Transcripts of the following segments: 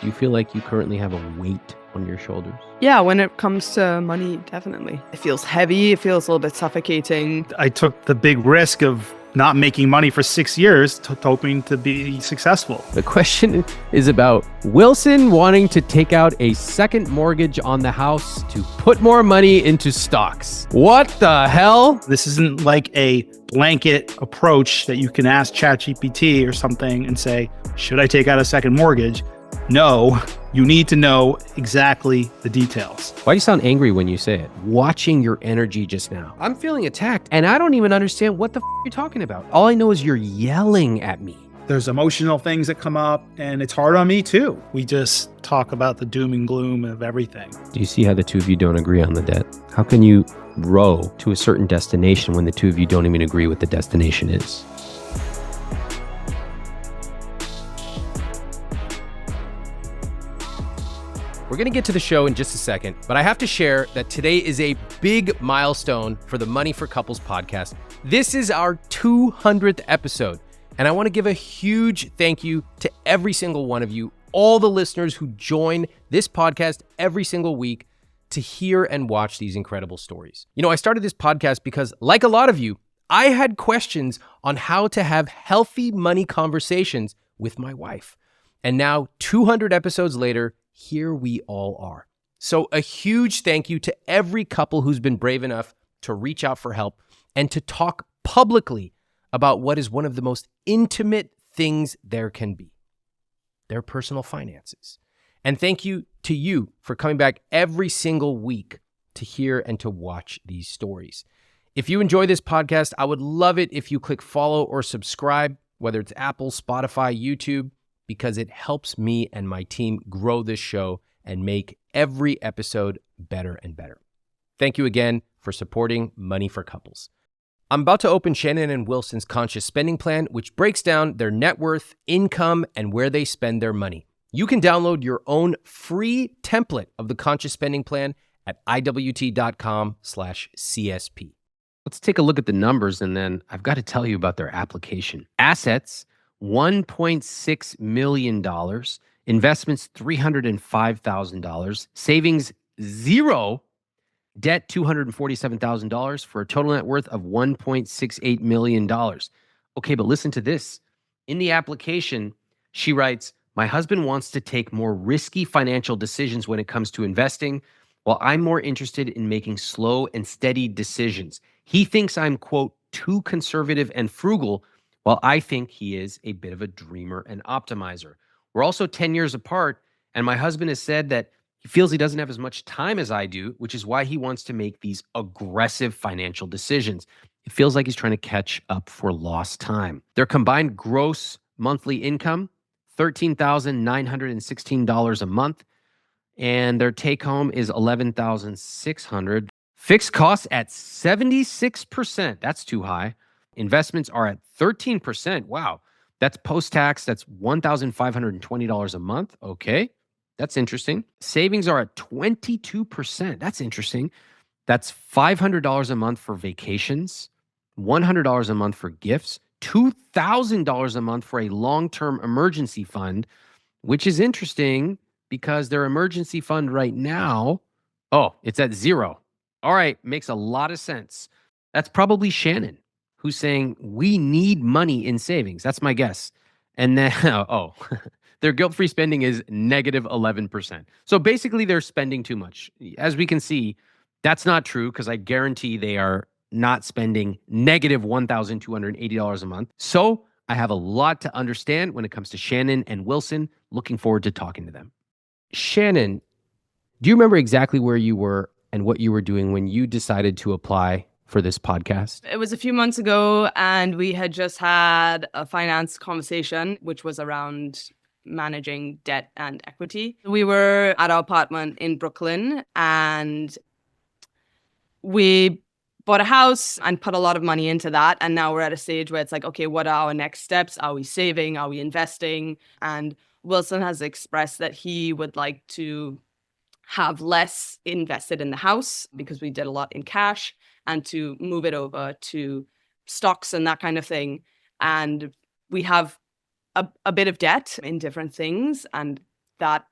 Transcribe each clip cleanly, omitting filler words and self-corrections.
Do you feel like you currently have a weight on your shoulders? Yeah, when it comes to money, definitely. It feels heavy. It feels a little bit suffocating. I took the big risk of not making money for 6 years, hoping to be successful. The question is about Wilson wanting to take out a second mortgage on the house to put more money into stocks. What the hell? This isn't like a blanket approach that you can ask ChatGPT or something and say, should I take out a second mortgage? No, you need to know exactly the details. Why do you sound angry when you say it? Watching your energy just now. I'm feeling attacked, and I don't even understand what the you're talking about. All I know is you're yelling at me. There's emotional things that come up, and it's hard on me too. We just talk about the doom and gloom of everything. Do you see how the two of you don't agree on the debt? How can you row to a certain destination when the two of you don't even agree what the destination is? We're going to get to the show in just a second, but I have to share that today is a big milestone for the Money for Couples podcast. This is our 200th episode, and I want to give a huge thank you to every single one of you, all the listeners who join this podcast every single week to hear and watch these incredible stories. You know, I started this podcast because, like a lot of you, I had questions on how to have healthy money conversations with my wife. And now, 200 episodes later, here we all are. So a huge thank you to every couple who's been brave enough to reach out for help and to talk publicly about what is one of the most intimate things there can be, their personal finances. And thank you to you for coming back every single week to hear and to watch these stories. If you enjoy this podcast, I would love it if you click follow or subscribe, whether it's Apple, Spotify, YouTube, because it helps me and my team grow this show and make every episode better and better. Thank you again for supporting Money for Couples. I'm about to open Shannon and Wilson's conscious spending plan, which breaks down their net worth, income, and where they spend their money. You can download your own free template of the conscious spending plan at iwt.com/CSP. Let's take a look at the numbers, and then I've got to tell you about their application. Assets, $1.6 million, investments, $305,000, savings, zero, debt, $247,000 for a total net worth of $1.68 million. Okay, but listen to this. In the application, she writes, my husband wants to take more risky financial decisions when it comes to investing, while I'm more interested in making slow and steady decisions. He thinks I'm, quote, too conservative and frugal, while I think he is a bit of a dreamer and optimizer. We're also 10 years apart, and my husband has said that he feels he doesn't have as much time as I do, which is why he wants to make these aggressive financial decisions. It feels like he's trying to catch up for lost time. Their combined gross monthly income, $13,916 a month, and their take home is $11,600. Fixed costs at 76%. That's too high. Investments are at 13%. Wow. That's post-tax. That's $1,520 a month. Okay. That's interesting. Savings are at 22%. That's interesting. That's $500 a month for vacations, $100 a month for gifts, $2,000 a month for a long-term emergency fund, which is interesting because their emergency fund right now, it's at zero. All right. Makes a lot of sense. That's probably Shannon, who's saying, we need money in savings. That's my guess. And then, their guilt-free spending is negative 11%. So basically, they're spending too much. As we can see, that's not true because I guarantee they are not spending negative $1,280 a month. So I have a lot to understand when it comes to Shannon and Wilson. Looking forward to talking to them. Shannon, do you remember exactly where you were and what you were doing when you decided to apply for this podcast? It was a few months ago, and we had just had a finance conversation, which was around managing debt and equity. We were at our apartment in Brooklyn, and we bought a house and put a lot of money into that. And now we're at a stage where it's like, okay, what are our next steps? Are we saving? Are we investing? And Wilson has expressed that he would like to have less invested in the house because we did a lot in cash, and to move it over to stocks and that kind of thing. And we have a bit of debt in different things. And that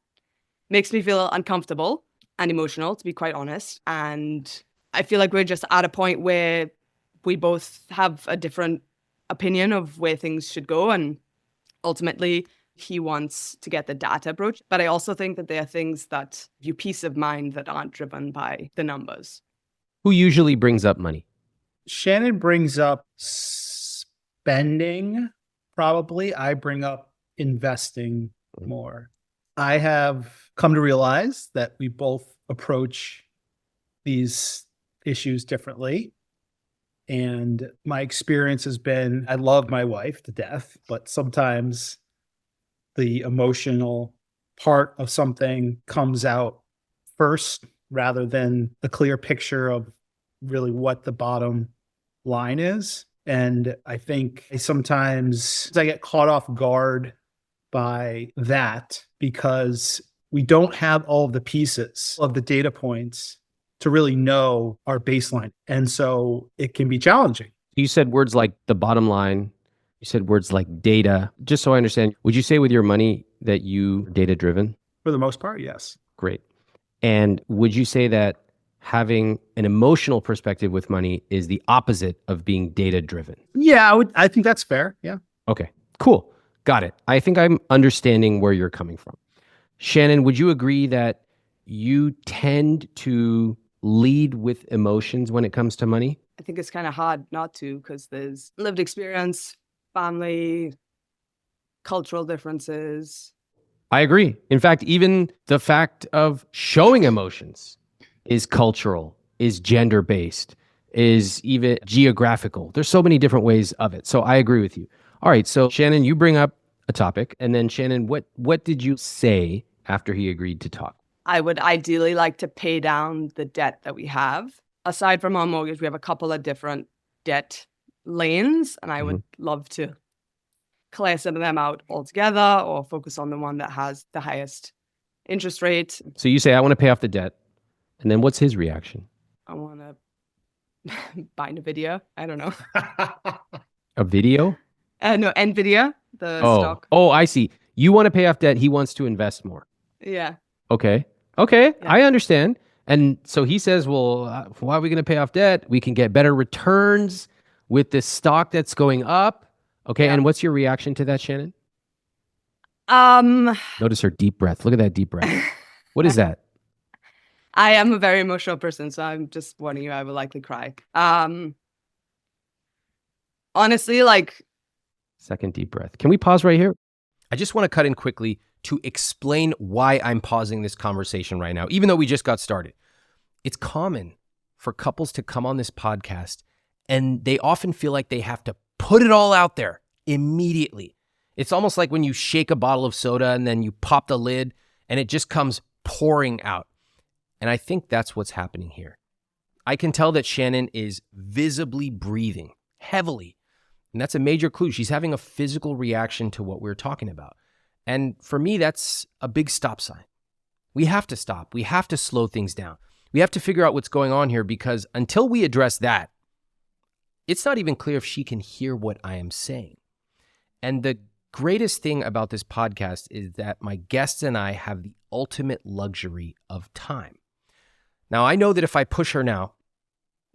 makes me feel uncomfortable and emotional, to be quite honest. And I feel like we're just at a point where we both have a different opinion of where things should go. And ultimately, he wants to get the data approach. But I also think that there are things that give you peace of mind that aren't driven by the numbers. Who usually brings up money? Shannon brings up spending, probably. I bring up investing more. I have come to realize that we both approach these issues differently. And my experience has been, I love my wife to death, but sometimes the emotional part of something comes out first rather than the clear picture of really what the bottom line is. And I think sometimes I get caught off guard by that because we don't have all of the pieces of the data points to really know our baseline. And so it can be challenging. You said words like the bottom line. You said words like data. Just so I understand, would you say with your money that you data driven? For the most part, yes. Great. And would you say that having an emotional perspective with money is the opposite of being data driven? Yeah, I think that's fair. Yeah. Okay, cool. Got it. I think I'm understanding where you're coming from. Shannon, would you agree that you tend to lead with emotions when it comes to money? I think it's kind of hard not to because there's lived experience, family, cultural differences. I agree. In fact, even the fact of showing emotions is cultural, is gender-based, is even geographical. There's so many different ways of it. So I agree with you. All right. So Shannon, you bring up a topic. And then Shannon, what did you say after he agreed to talk? I would ideally like to pay down the debt that we have. Aside from our mortgage, we have a couple of different debt lanes, and I would love to clear some of them out altogether or focus on the one that has the highest interest rate. So you say, I want to pay off the debt. And then what's his reaction? I want to buy NVIDIA. I don't know. A video? No, NVIDIA, the stock. Oh, I see. You want to pay off debt. He wants to invest more. Yeah. Okay. Yeah. I understand. And so he says, well, why are we going to pay off debt? We can get better returns with this stock that's going up. Okay. Yeah. And what's your reaction to that, Shannon? Notice her deep breath. Look at that deep breath. What is that? I am a very emotional person, so I'm just warning you, I will likely cry. Honestly, like... Second deep breath. Can we pause right here? I just want to cut in quickly to explain why I'm pausing this conversation right now, even though we just got started. It's common for couples to come on this podcast and they often feel like they have to put it all out there immediately. It's almost like when you shake a bottle of soda and then you pop the lid and it just comes pouring out. And I think that's what's happening here. I can tell that Shannon is visibly breathing heavily. And that's a major clue. She's having a physical reaction to what we're talking about. And for me, that's a big stop sign. We have to stop. We have to slow things down. We have to figure out what's going on here because until we address that, it's not even clear if she can hear what I am saying. And the greatest thing about this podcast is that my guests and I have the ultimate luxury of time. Now, I know that if I push her now,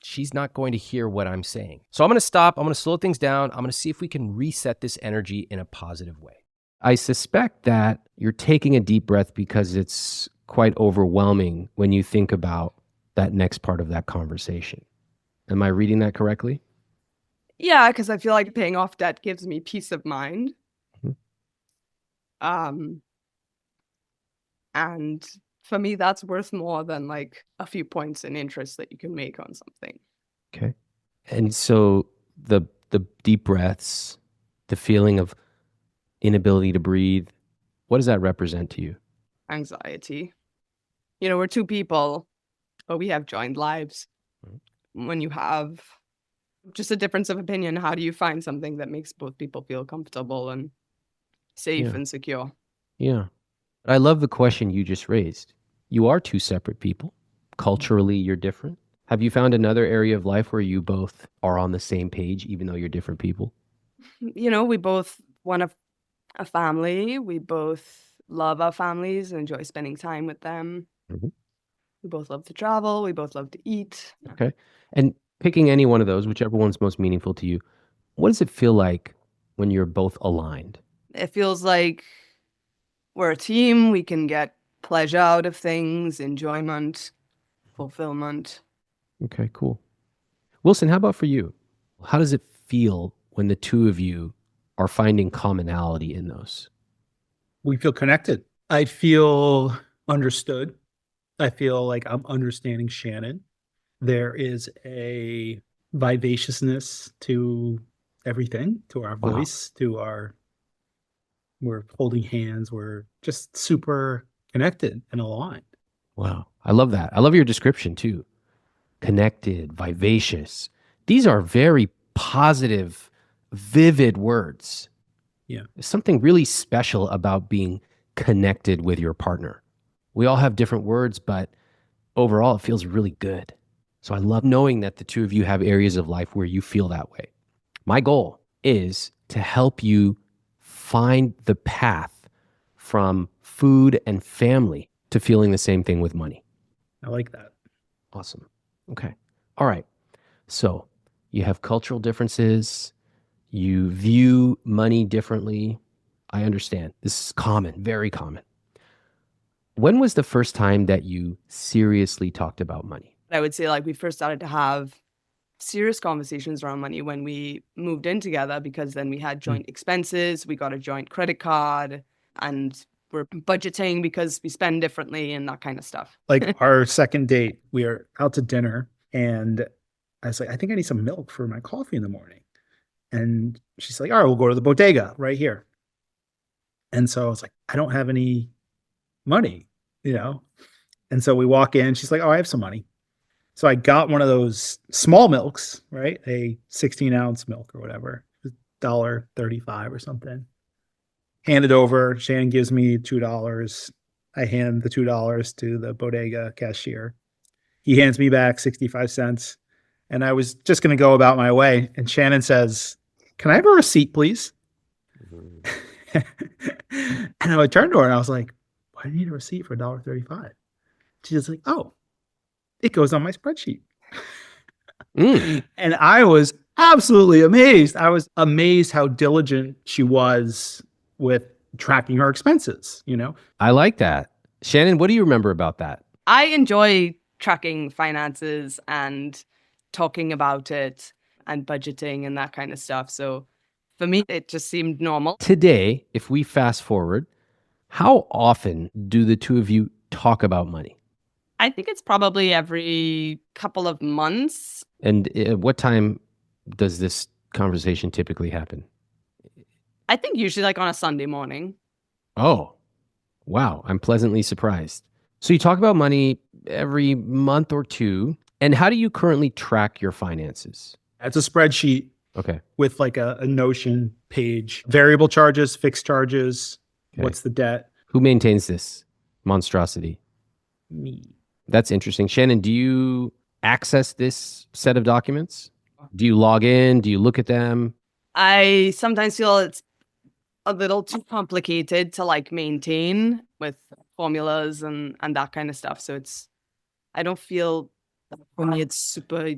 she's not going to hear what I'm saying. So I'm going to stop. I'm going to slow things down. I'm going to see if we can reset this energy in a positive way. I suspect that you're taking a deep breath because it's quite overwhelming when you think about that next part of that conversation. Am I reading that correctly? Yeah, because I feel like paying off debt gives me peace of mind. And for me, that's worth more than like a few points in interest that you can make on something. Okay. And so the deep breaths, the feeling of inability to breathe, what does that represent to you? Anxiety. You know, we're two people, but we have joined lives. When you have just a difference of opinion, how do you find something that makes both people feel comfortable and safe and secure? Yeah. I love the question you just raised. You are two separate people. Culturally, you're different. Have you found another area of life where you both are on the same page, even though you're different people? You know, we both want a family. We both love our families, enjoy spending time with them. Mhm. We both love to travel. We both love to eat. Okay. And picking any one of those, whichever one's most meaningful to you, what does it feel like when you're both aligned? It feels like we're a team. We can get pleasure out of things, enjoyment, fulfillment. Okay, cool. Wilson, how about for you? How does it feel when the two of you are finding commonality in those? We feel connected. I feel understood. I feel like I'm understanding Shannon. There is a vivaciousness to everything, to our Wow. voice, we're holding hands. We're just super connected and aligned. Wow. I love that. I love your description too. Connected, vivacious. These are very positive, vivid words. Yeah. There's something really special about being connected with your partner. We all have different words, but overall, it feels really good. So I love knowing that the two of you have areas of life where you feel that way. My goal is to help you find the path from food and family to feeling the same thing with money. I like that. Awesome. Okay. All right. So you have cultural differences. You view money differently. I understand. This is common, very common. When was the first time that you seriously talked about money? I would say like we first started to have serious conversations around money when we moved in together, because then we had joint expenses, we got a joint credit card, and we're budgeting because we spend differently and that kind of stuff. Like our second date, we are out to dinner and I was like, I think I need some milk for my coffee in the morning. And she's like, all right, we'll go to the bodega right here. And so I was like, I don't have any money, you know? And so we walk in, she's like, oh, I have some money. So I got one of those small milks, right? A 16-ounce milk or whatever, $1.35 or something. Hand it over. Shannon gives me $2. I hand the $2 to the bodega cashier. He hands me back 65 cents. And I was just going to go about my way. And Shannon says, can I have a receipt, please? And I would turn to her and I was like, why do you need a receipt for $1.35? She's like, oh, it goes on my spreadsheet. And I was absolutely amazed. I was amazed how diligent she was with tracking her expenses, you know? I like that. Shannon, what do you remember about that? I enjoy tracking finances and talking about it and budgeting and that kind of stuff. So for me, it just seemed normal. Today, if we fast forward, how often do the two of you talk about money? I think it's probably every couple of months. And at what time does this conversation typically happen? I think usually like on a Sunday morning. Oh, wow. I'm pleasantly surprised. So you talk about money every month or two. And how do you currently track your finances? It's a spreadsheet. Okay. With like a Notion page, variable charges, fixed charges. Okay. What's the debt? Who maintains this monstrosity? Me. That's interesting. Shannon, do you access this set of documents? Do you log in? Do you look at them? I sometimes feel it's a little too complicated to like maintain with formulas and that kind of stuff. So I don't feel that for me it's super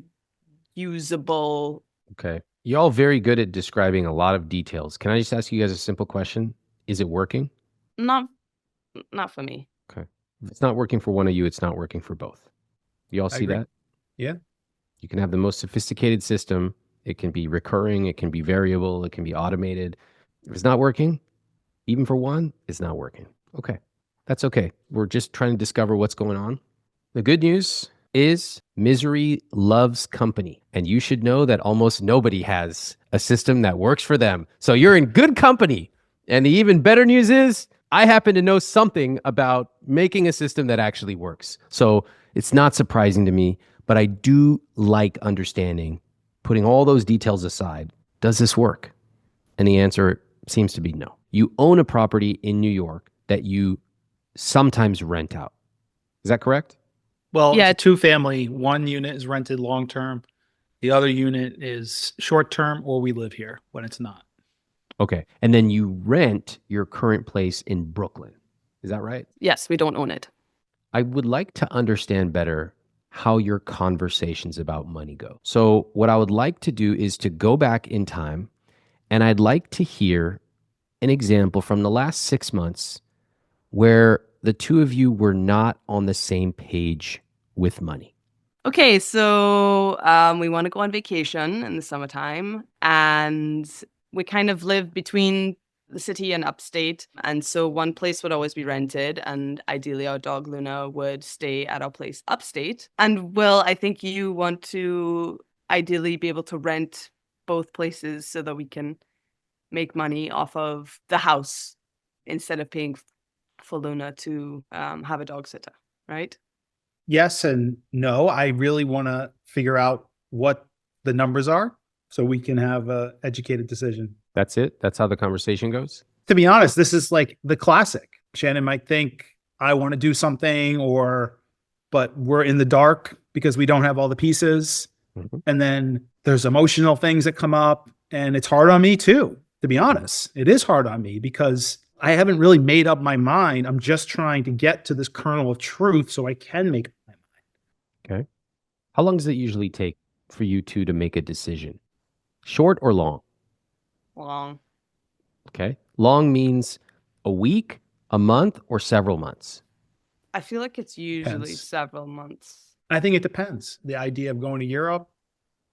usable. Okay. You're all very good at describing a lot of details. Can I just ask you guys a simple question? Is it working? Not for me. Okay. If it's not working for one of you, it's not working for both. You all see agree. that? Yeah. You can have the most sophisticated system. It can be recurring. It can be variable. It can be automated. If it's not working, even for one, it's not working. Okay. That's okay. We're just trying to discover what's going on. The good news is misery loves company. And you should know that almost nobody has a system that works for them. So you're in good company. And the even better news is I happen to know something about making a system that actually works. So it's not surprising to me, but I do like understanding, putting all those details aside, does this work? And the answer seems to be no. You own a property in New York that you sometimes rent out. Is that correct? Well, Yeah. it's a two-family. One unit is rented long-term. The other unit is short-term, or we live here when it's not. Okay. And then you rent your current place in Brooklyn. Is that right? Yes, we don't own it. I would like to understand better how your conversations about money go. So, what I would like to do is to go back in time, and I'd like to hear an example from the last 6 months where the two of you were not on the same page with money. Okay, so we want to go on vacation in the summertime, and we kind of live between the city and upstate. And so one place would always be rented, and ideally our dog Luna would stay at our place upstate. And Will, I think you want to ideally be able to rent both places so that we can make money off of the house instead of paying for Luna to have a dog sitter, right? Yes and no. I really want to figure out what the numbers are so we can have an educated decision. That's it? That's how the conversation goes? To be honest, this is like the classic. Shannon might think I want to do something but we're in the dark because we don't have all the pieces. Mm-hmm. And then there's emotional things that come up, and it's hard on me too. To be honest, it is hard on me because I haven't really made up my mind. I'm just trying to get to this kernel of truth so I can make up my mind. Okay. How long does it usually take for you two to make a decision? Short or long? Long. Okay. Long means a week, a month, or several months? I feel like it's usually Depends. several months. I think it depends. The idea of going to Europe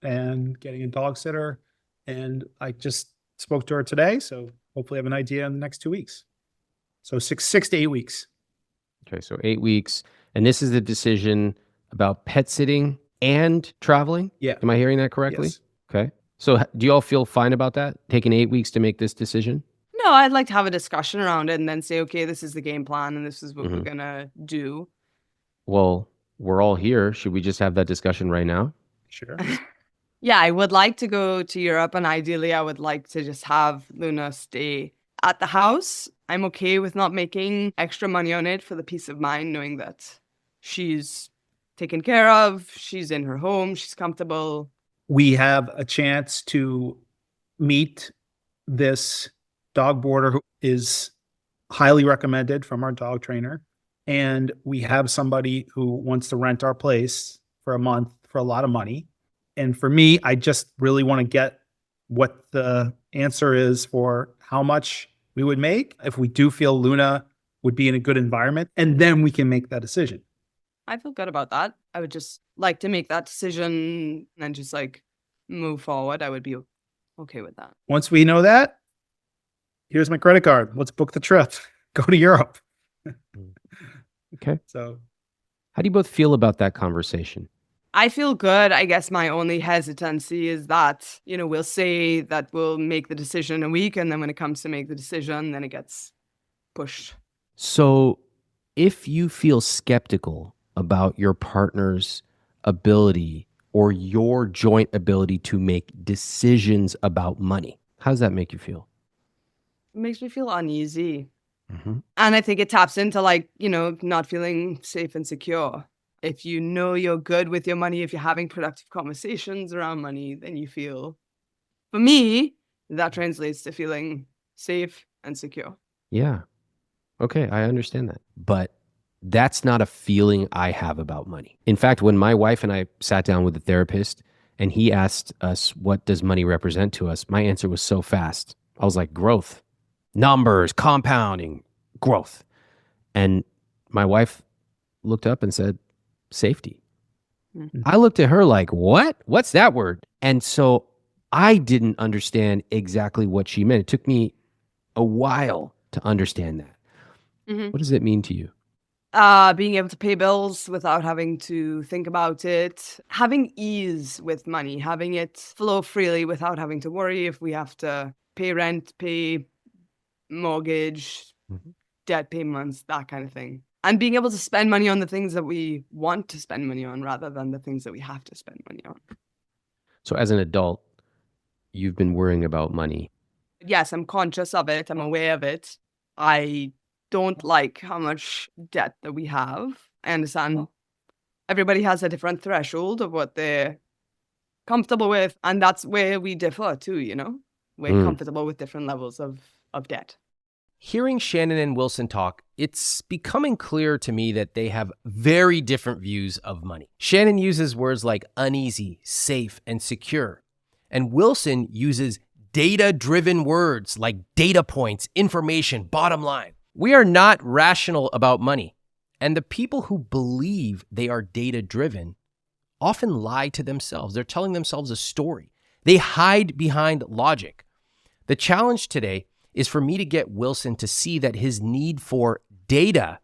and getting a dog sitter, and I just spoke to her today, so hopefully I have an idea in the next 2 weeks. So six to 8 weeks. Okay, so 8 weeks. And this is the decision about pet sitting and traveling? Yeah. Am I hearing that correctly? Yes. Okay. So do you all feel fine about that? Taking 8 weeks to make this decision? No, I'd like to have a discussion around it and then say, okay, this is the game plan and this is what we're going to do. Well, we're all here. Should we just have that discussion right now? Sure. Yeah, I would like to go to Europe, and ideally I would like to just have Luna stay at the house. I'm okay with not making extra money on it for the peace of mind, knowing that she's taken care of, she's in her home, she's comfortable. We have a chance to meet this dog boarder who is highly recommended from our dog trainer. And we have somebody who wants to rent our place for a month for a lot of money. And for me, I just really want to get what the answer is for how much we would make if we do feel Luna would be in a good environment. And then we can make that decision. I feel good about that. I would just like to make that decision and just like move forward. I would be okay with that. Once we know that, here's my credit card. Let's book the trip. Go to Europe. Okay. So how do you both feel about that conversation? I feel good. I guess my only hesitancy is that, we'll say that we'll make the decision in a week, and then when it comes to make the decision, then it gets pushed. So if you feel skeptical about your partner's ability or your joint ability to make decisions about money, how does that make you feel? It makes me feel uneasy. Mm-hmm. And I think it taps into not feeling safe and secure. If you know you're good with your money, if you're having productive conversations around money, then you feel, for me, that translates to feeling safe and secure. Yeah. Okay, I understand that. But that's not a feeling I have about money. In fact, when my wife and I sat down with a therapist and he asked us, what does money represent to us? My answer was so fast. I was like, growth, numbers, compounding, growth. And my wife looked up and said, safety. Mm-hmm. I looked at her like, what? What's that word? And so I didn't understand exactly what she meant. It took me a while to understand that. Mm-hmm. What does it mean to you? Being able to pay bills without having to think about it, having ease with money, having it flow freely without having to worry if we have to pay rent, pay mortgage, debt payments, that kind of thing. And being able to spend money on the things that we want to spend money on rather than the things that we have to spend money on. So as an adult, you've been worrying about money. Yes, I'm conscious of it. I'm aware of it. I don't like how much debt that we have. I understand everybody has a different threshold of what they're comfortable with. And that's where we differ too, We're comfortable with different levels of debt. Hearing Shannon and Wilson talk, it's becoming clear to me that they have very different views of money. Shannon uses words like uneasy, safe, and secure. And Wilson uses data-driven words like data points, information, bottom line. We are not rational about money. And the people who believe they are data-driven often lie to themselves. They're telling themselves a story. They hide behind logic. The challenge today is for me to get Wilson to see that his need for data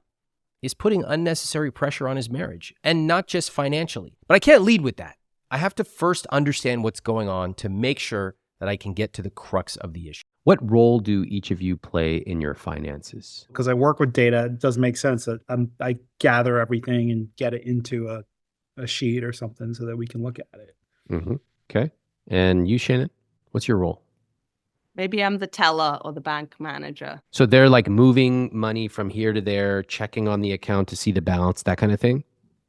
is putting unnecessary pressure on his marriage, and not just financially. But I can't lead with that. I have to first understand what's going on to make sure that I can get to the crux of the issue. What role do each of you play in your finances? Because I work with data, it does make sense that I gather everything and get it into a sheet or something so that we can look at it. Mm-hmm. Okay. And you, Shannon, what's your role? Maybe I'm the teller or the bank manager. So they're like moving money from here to there, checking on the account to see the balance, that kind of thing?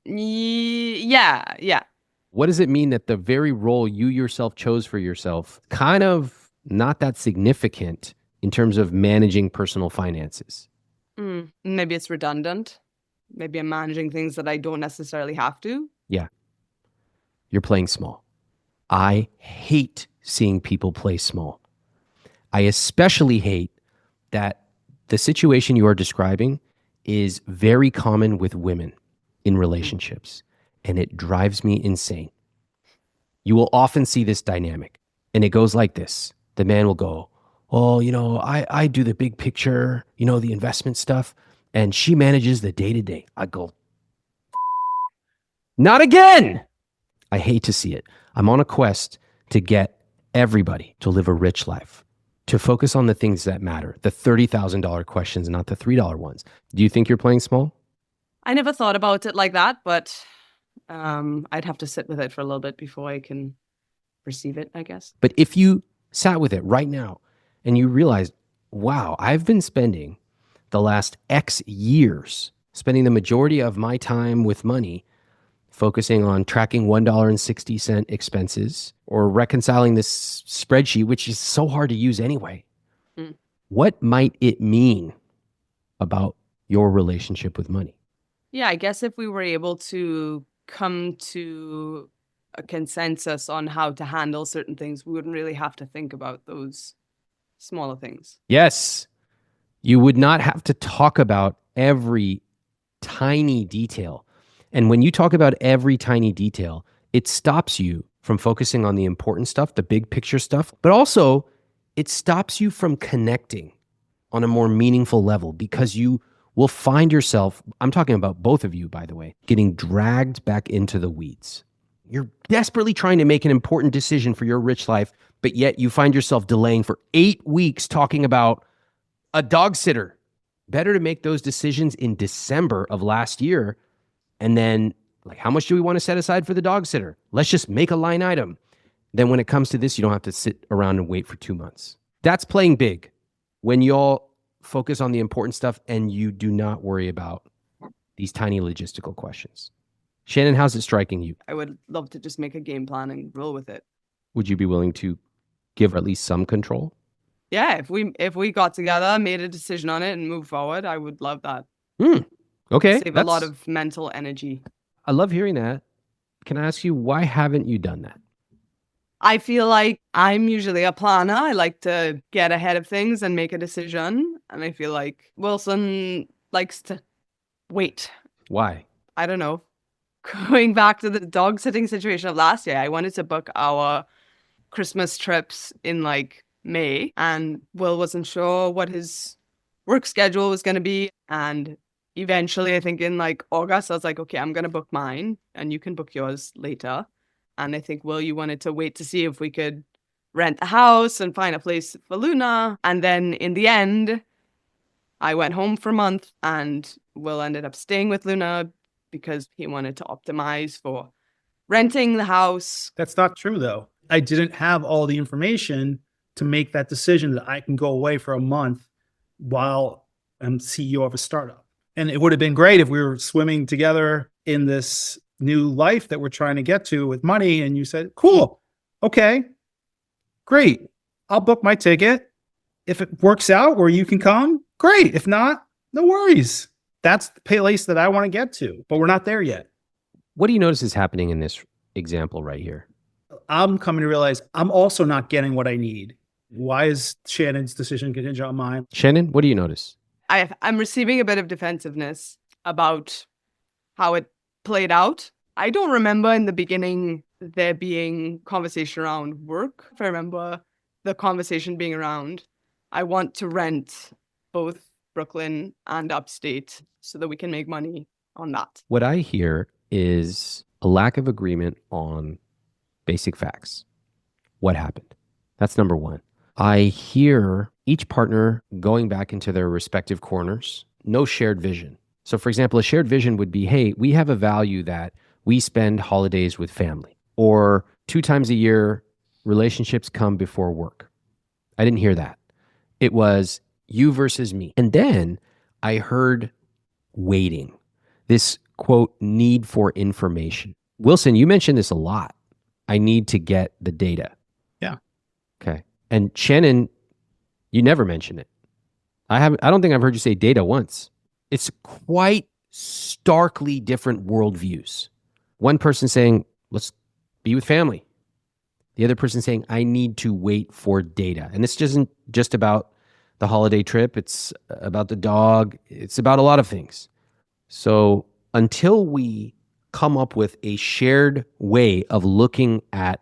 Yeah. What does it mean that the very role you yourself chose for yourself, kind of not that significant in terms of managing personal finances? Maybe it's redundant. Maybe I'm managing things that I don't necessarily have to. Yeah. You're playing small. I hate seeing people play small. I especially hate that the situation you are describing is very common with women in relationships, and it drives me insane. You will often see this dynamic, and it goes like this. The man will go, oh, I do the big picture, the investment stuff, and she manages the day-to-day. I go, not again. I hate to see it. I'm on a quest to get everybody to live a rich life, to focus on the things that matter, the $30,000 questions, not the $3 ones. Do you think you're playing small? I never thought about it like that, but I'd have to sit with it for a little bit before I can perceive it, I guess. But if you sat with it right now and you realized, wow, I've been spending the last X years, spending the majority of my time with money, focusing on tracking $1.60 expenses or reconciling this spreadsheet, which is so hard to use anyway. What might it mean about your relationship with money? Yeah, I guess if we were able to come to a consensus on how to handle certain things, we wouldn't really have to think about those smaller things. Yes. You would not have to talk about every tiny detail. And when you talk about every tiny detail, it stops you from focusing on the important stuff, the big picture stuff, but also it stops you from connecting on a more meaningful level, because you will find yourself, I'm talking about both of you, by the way, getting dragged back into the weeds. You're desperately trying to make an important decision for your rich life, but yet you find yourself delaying for 8 weeks talking about a dog sitter. Better to make those decisions in December of last year. And then, like, how much do we want to set aside for the dog sitter? Let's just make a line item. Then when it comes to this, you don't have to sit around and wait for 2 months. That's playing big. When y'all focus on the important stuff and you do not worry about these tiny logistical questions. Shannon, how's it striking you? I would love to just make a game plan and roll with it. Would you be willing to give at least some control? Yeah, if we got together, made a decision on it and moved forward, I would love that. Okay. Save a lot of mental energy. I love hearing that. Can I ask you, why haven't you done that? I feel like I'm usually a planner. I like to get ahead of things and make a decision. And I feel like Wilson likes to wait. Why? I don't know. Going back to the dog sitting situation of last year, I wanted to book our Christmas trips in like May, and Will wasn't sure what his work schedule was going to be. And eventually, I think in like August, I was like, okay, I'm going to book mine and you can book yours later. And I think, Will, you wanted to wait to see if we could rent a house and find a place for Luna. And then in the end, I went home for a month and Will ended up staying with Luna because he wanted to optimize for renting the house. That's not true, though. I didn't have all the information to make that decision that I can go away for a month while I'm CEO of a startup. And it would have been great if we were swimming together in this new life that we're trying to get to with money. And you said, cool, okay, great. I'll book my ticket. If it works out where you can come great. If not, no worries. That's the place that I want to get to, but we're not there yet. What do you notice is happening in this example right here? I'm coming to realize I'm also not getting what I need. Why is Shannon's decision contingent on mine? Shannon, what do you notice? I'm receiving a bit of defensiveness about how it played out. I don't remember in the beginning there being conversation around work. I remember the conversation being around, I want to rent both Brooklyn and upstate so that we can make money on that. What I hear is a lack of agreement on basic facts. What happened? That's number one. I hear each partner going back into their respective corners, no shared vision. So for example, a shared vision would be, hey, we have a value that we spend holidays with family, or 2 times a year, relationships come before work. I didn't hear that. It was you versus me. And then I heard waiting, this quote, need for information. Wilson, you mentioned this a lot. I need to get the data. Yeah. Okay. And Shannon, you never mention it. I don't think I've heard you say data once. It's quite starkly different worldviews. One person saying, let's be with family. The other person saying, I need to wait for data. And this isn't just about the holiday trip. It's about the dog. It's about a lot of things. So until we come up with a shared way of looking at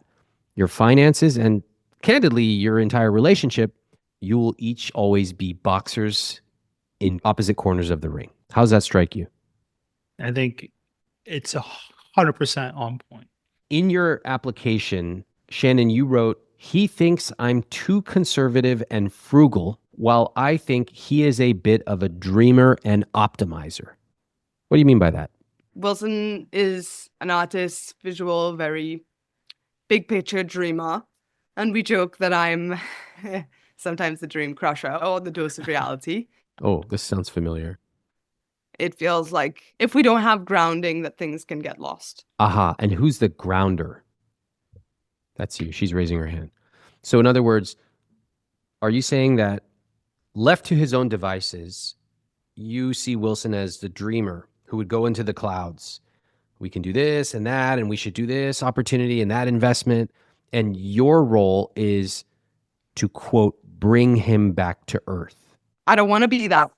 your finances and candidly your entire relationship, you will each always be boxers in opposite corners of the ring. How does that strike you? I think it's 100% on point. In your application, Shannon, you wrote, he thinks I'm too conservative and frugal, while I think he is a bit of a dreamer and optimizer. What do you mean by that? Wilson is an artist, visual, very big picture dreamer. And we joke that I'm sometimes the dream crusher or the dose of reality. Oh, this sounds familiar. It feels like if we don't have grounding, that things can get lost. Aha. And who's the grounder? That's you. She's raising her hand. So in other words, are you saying that left to his own devices, you see Wilson as the dreamer who would go into the clouds? We can do this and that, and we should do this opportunity and that investment. And your role is to, quote, bring him back to earth. I don't want to be that,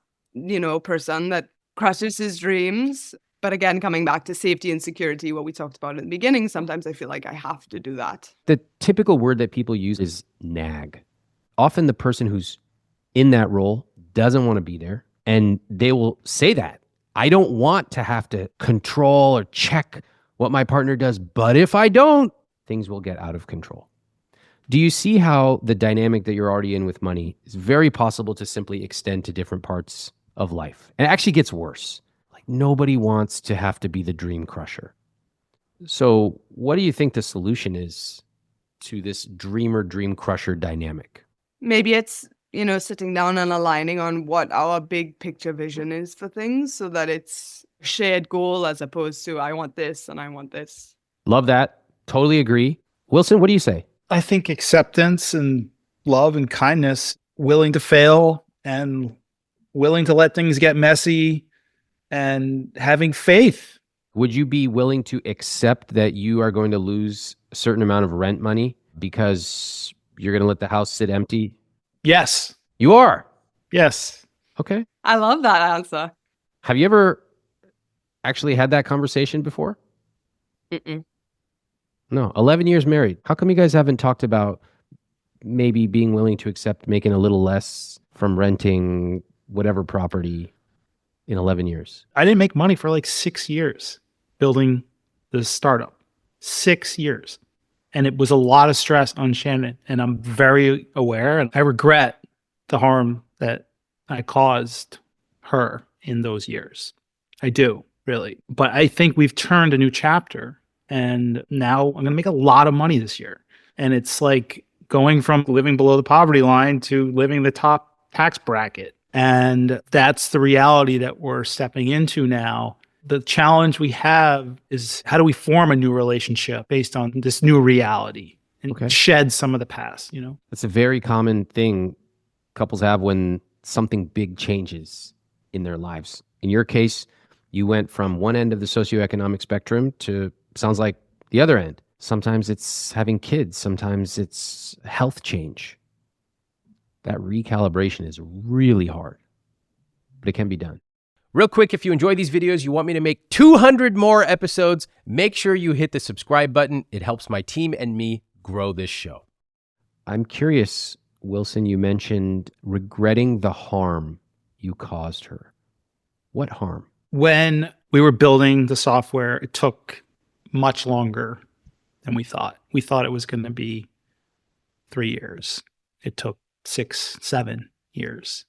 person that crushes his dreams. But again, coming back to safety and security, what we talked about in the beginning, sometimes I feel like I have to do that. The typical word that people use is nag. Often the person who's in that role doesn't want to be there. And they will say that. I don't want to have to control or check what my partner does. But if I don't, things will get out of control. Do you see how the dynamic that you're already in with money is very possible to simply extend to different parts of life? And it actually gets worse. Like nobody wants to have to be the dream crusher. So what do you think the solution is to this dreamer, dream crusher dynamic? Maybe it's, sitting down and aligning on what our big picture vision is for things so that it's a shared goal as opposed to I want this and I want this. Love that. Totally agree. Wilson, what do you say? I think acceptance and love and kindness, willing to fail and willing to let things get messy and having faith. Would you be willing to accept that you are going to lose a certain amount of rent money because you're going to let the house sit empty? Yes. You are? Yes. Okay. I love that answer. Have you ever actually had that conversation before? Mm-mm. No. 11 years married. How come you guys haven't talked about maybe being willing to accept making a little less from renting whatever property in 11 years? I didn't make money for like 6 years building this startup. 6 years. And it was a lot of stress on Shannon. And I'm very aware and I regret the harm that I caused her in those years. I do, really. But I think we've turned a new chapter. And now I'm going to make a lot of money this year. And it's like going from living below the poverty line to living the top tax bracket. And that's the reality that we're stepping into now. The challenge we have is how do we form a new relationship based on this new reality and shed some of the past, That's a very common thing couples have when something big changes in their lives. In your case, you went from one end of the socioeconomic spectrum to, sounds like, the other end. Sometimes it's having kids. Sometimes it's health change. That recalibration is really hard, but it can be done. Real quick, if you enjoy these videos, you want me to make 200 more episodes, make sure you hit the subscribe button. It helps my team and me grow this show. I'm curious, Wilson, you mentioned regretting the harm you caused her. What harm? When we were building the software, it took much longer than we thought. We thought it was going to be 3 years. It took 6, 7 years.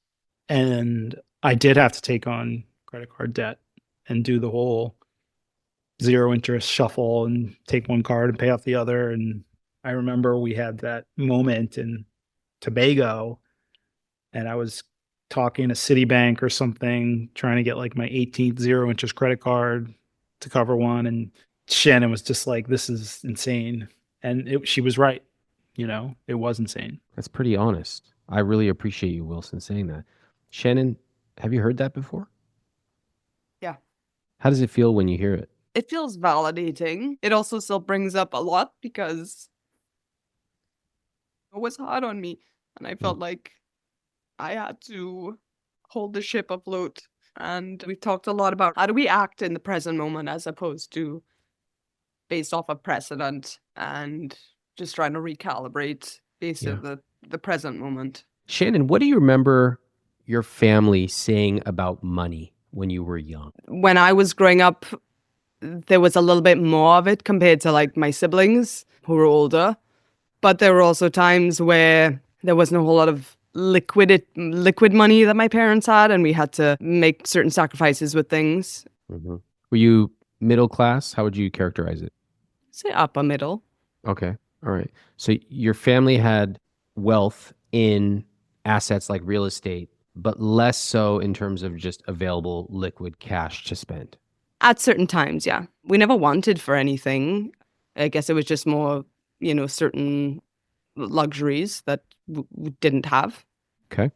And I did have to take on credit card debt and do the whole zero interest shuffle and take one card and pay off the other. And I remember we had that moment in Tobago, and I was talking to Citibank or something, trying to get like my 18th zero interest credit card to cover one. And Shannon was just like, this is insane. And she was right. It was insane. That's pretty honest. I really appreciate you, Wilson, saying that. Shannon, have you heard that before? Yeah. How does it feel when you hear it? It feels validating. It also still brings up a lot because it was hard on me. And I felt like I had to hold the ship afloat. And we've talked a lot about how do we act in the present moment as opposed to based off of precedent and just trying to recalibrate based on the present moment. Shannon, what do you remember your family saying about money when you were young? When I was growing up, there was a little bit more of it compared to like my siblings who were older. But there were also times where there wasn't a whole lot of liquid money that my parents had, and we had to make certain sacrifices with things. Mm-hmm. Were you middle class? How would you characterize it? Say upper middle. Okay. All right. So your family had wealth in assets like real estate, but less so in terms of just available liquid cash to spend. At certain times, yeah. We never wanted for anything. I guess it was just more, certain luxuries that we didn't have. Okay.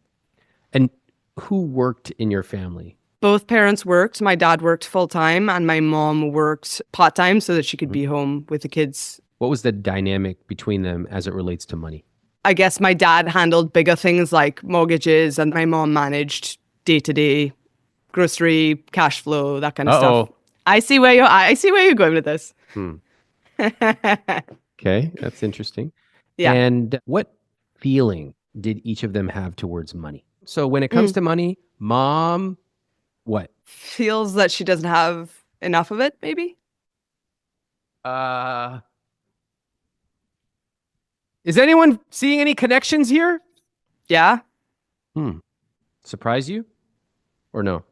And who worked in your family? Both parents worked. My dad worked full-time and my mom worked part-time so that she could be home with the kids. What was the dynamic between them as it relates to money? I guess my dad handled bigger things like mortgages and my mom managed day-to-day grocery, cash flow, that kind of stuff. I see where you're going with this. Okay, that's interesting. Yeah. And what feeling did each of them have towards money? So when it comes to money, mom, what? Feels that she doesn't have enough of it, maybe? Is anyone seeing any connections here? Yeah. Surprise you? Or no?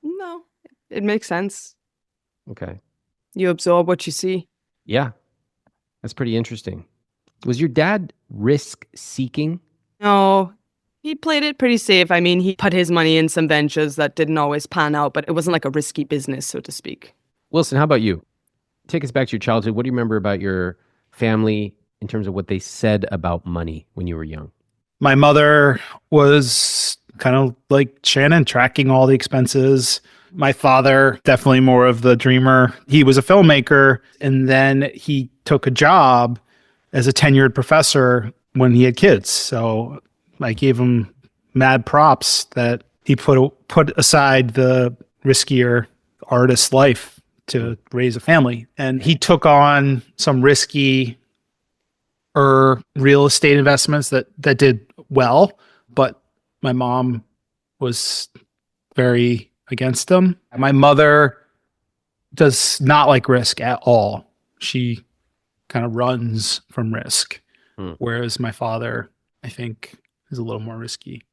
No, it makes sense. Okay. You absorb what you see. Yeah. That's pretty interesting. Was your dad risk-seeking? No, he played it pretty safe. I mean, he put his money in some ventures that didn't always pan out, but it wasn't like a risky business, so to speak. Wilson, how about you? Take us back to your childhood. What do you remember about your family in terms of what they said about money when you were young? My mother was kind of like Shannon, tracking all the expenses. My father, definitely more of the dreamer. He was a filmmaker, and then he took a job as a tenured professor when he had kids. So I gave him mad props that he put aside the riskier artist life to raise a family. And he took on some risky real estate investments that did well, but my mom was very against them. My mother does not like risk at all. She kind of runs from risk, whereas my father, I think, is a little more risky.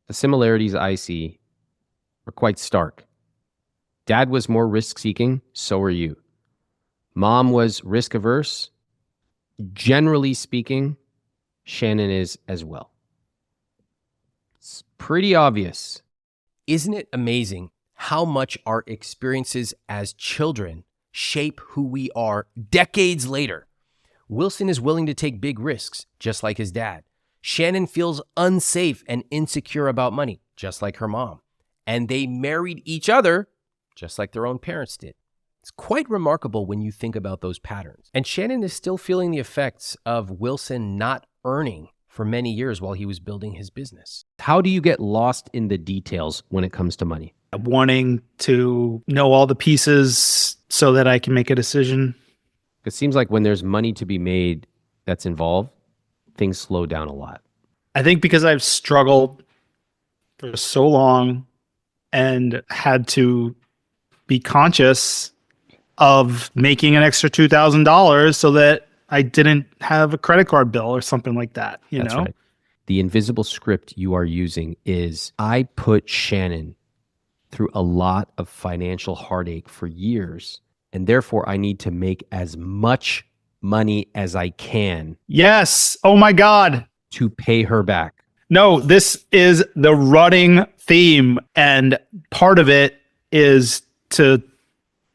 The similarities I see are quite stark. Dad was more risk-seeking, so were you. Mom was risk-averse. Generally speaking, Shannon is as well. It's pretty obvious. Isn't it amazing how much our experiences as children shape who we are decades later? Wilson is willing to take big risks, just like his dad. Shannon feels unsafe and insecure about money, just like her mom. And they married each other just like their own parents did. It's quite remarkable when you think about those patterns. And Shannon is still feeling the effects of Wilson not earning for many years while he was building his business. How do you get lost in the details when it comes to money? Wanting to know all the pieces so that I can make a decision. It seems like when there's money to be made that's involved, things slow down a lot. I think because I've struggled for so long and had to be conscious of making an extra $2,000 so that I didn't have a credit card bill or something like that, That's right. The invisible script you are using is, I put Shannon through a lot of financial heartache for years, and therefore I need to make as much money as I can. Yes. Oh my God. To pay her back. No, this is the running theme. And part of it is to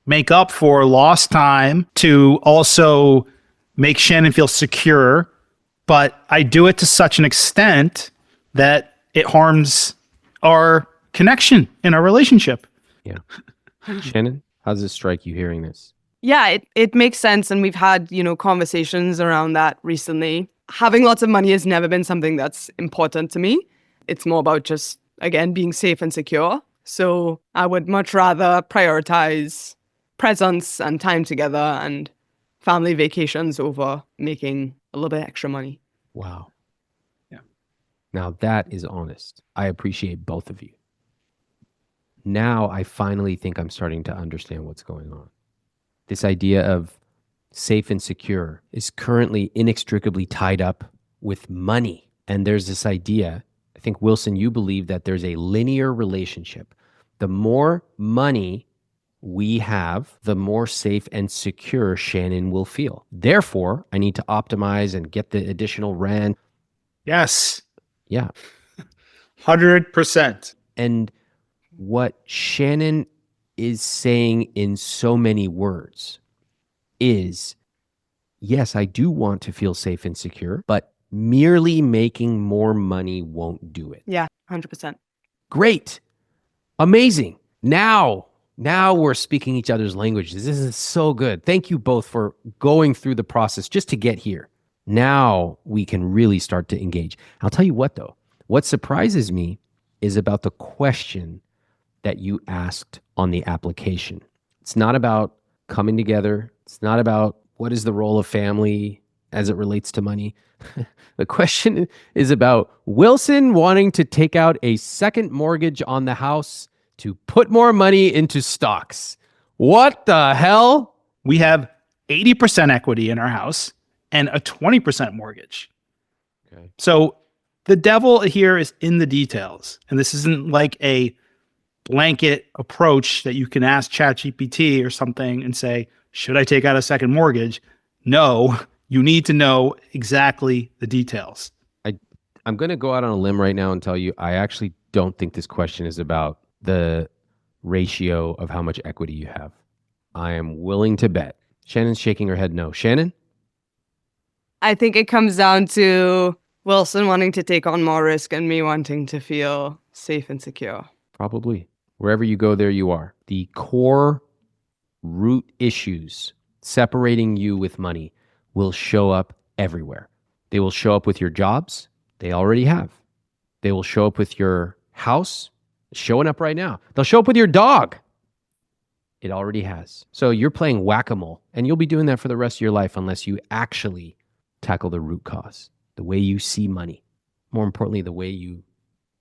make up for lost time, to also make Shannon feel secure. But I do it to such an extent that it harms our connection in our relationship. Yeah. Shannon, how does it strike you hearing this? Yeah, it makes sense. And we've had, conversations around that recently. Having lots of money has never been something that's important to me. It's more about just, again, being safe and secure. So I would much rather prioritize presence and time together and family vacations over making a little bit extra money. Wow. Yeah. Now that is honest. I appreciate both of you. Now I finally think I'm starting to understand what's going on. This idea of safe and secure is currently inextricably tied up with money. And there's this idea, I think, Wilson, you believe that there's a linear relationship. The more money we have, the more safe and secure Shannon will feel. Therefore, I need to optimize and get the additional rent. Yes. Yeah. 100%. And what Shannon is saying in so many words is, yes, I do want to feel safe and secure, but merely making more money won't do it. Yeah, 100%. Great. Amazing. Now we're speaking each other's languages. This is so good. Thank you both for going through the process just to get here. Now we can really start to engage. I'll tell you what, though. What surprises me is about the question that you asked on the application. It's not about coming together. It's not about what is the role of family as it relates to money. The question is about Wilson wanting to take out a second mortgage on the house to put more money into stocks. What the hell? We have 80% equity in our house and a 20% mortgage. Okay. So the devil here is in the details. And this isn't like a blanket approach that you can ask ChatGPT or something and say, should I take out a second mortgage? No, you need to know exactly the details. I'm going to go out on a limb right now and tell you, I actually don't think this question is about the ratio of how much equity you have. I am willing to bet. Shannon's shaking her head no. Shannon? I think it comes down to Wilson wanting to take on more risk and me wanting to feel safe and secure. Probably. Wherever you go, there you are. The core root issues separating you with money will show up everywhere. They will show up with your jobs. They already have. They will show up with your house, showing up right now. They'll show up with your dog. It already has. So you're playing whack-a-mole, and you'll be doing that for the rest of your life unless you actually tackle the root cause, the way you see money. More importantly, the way you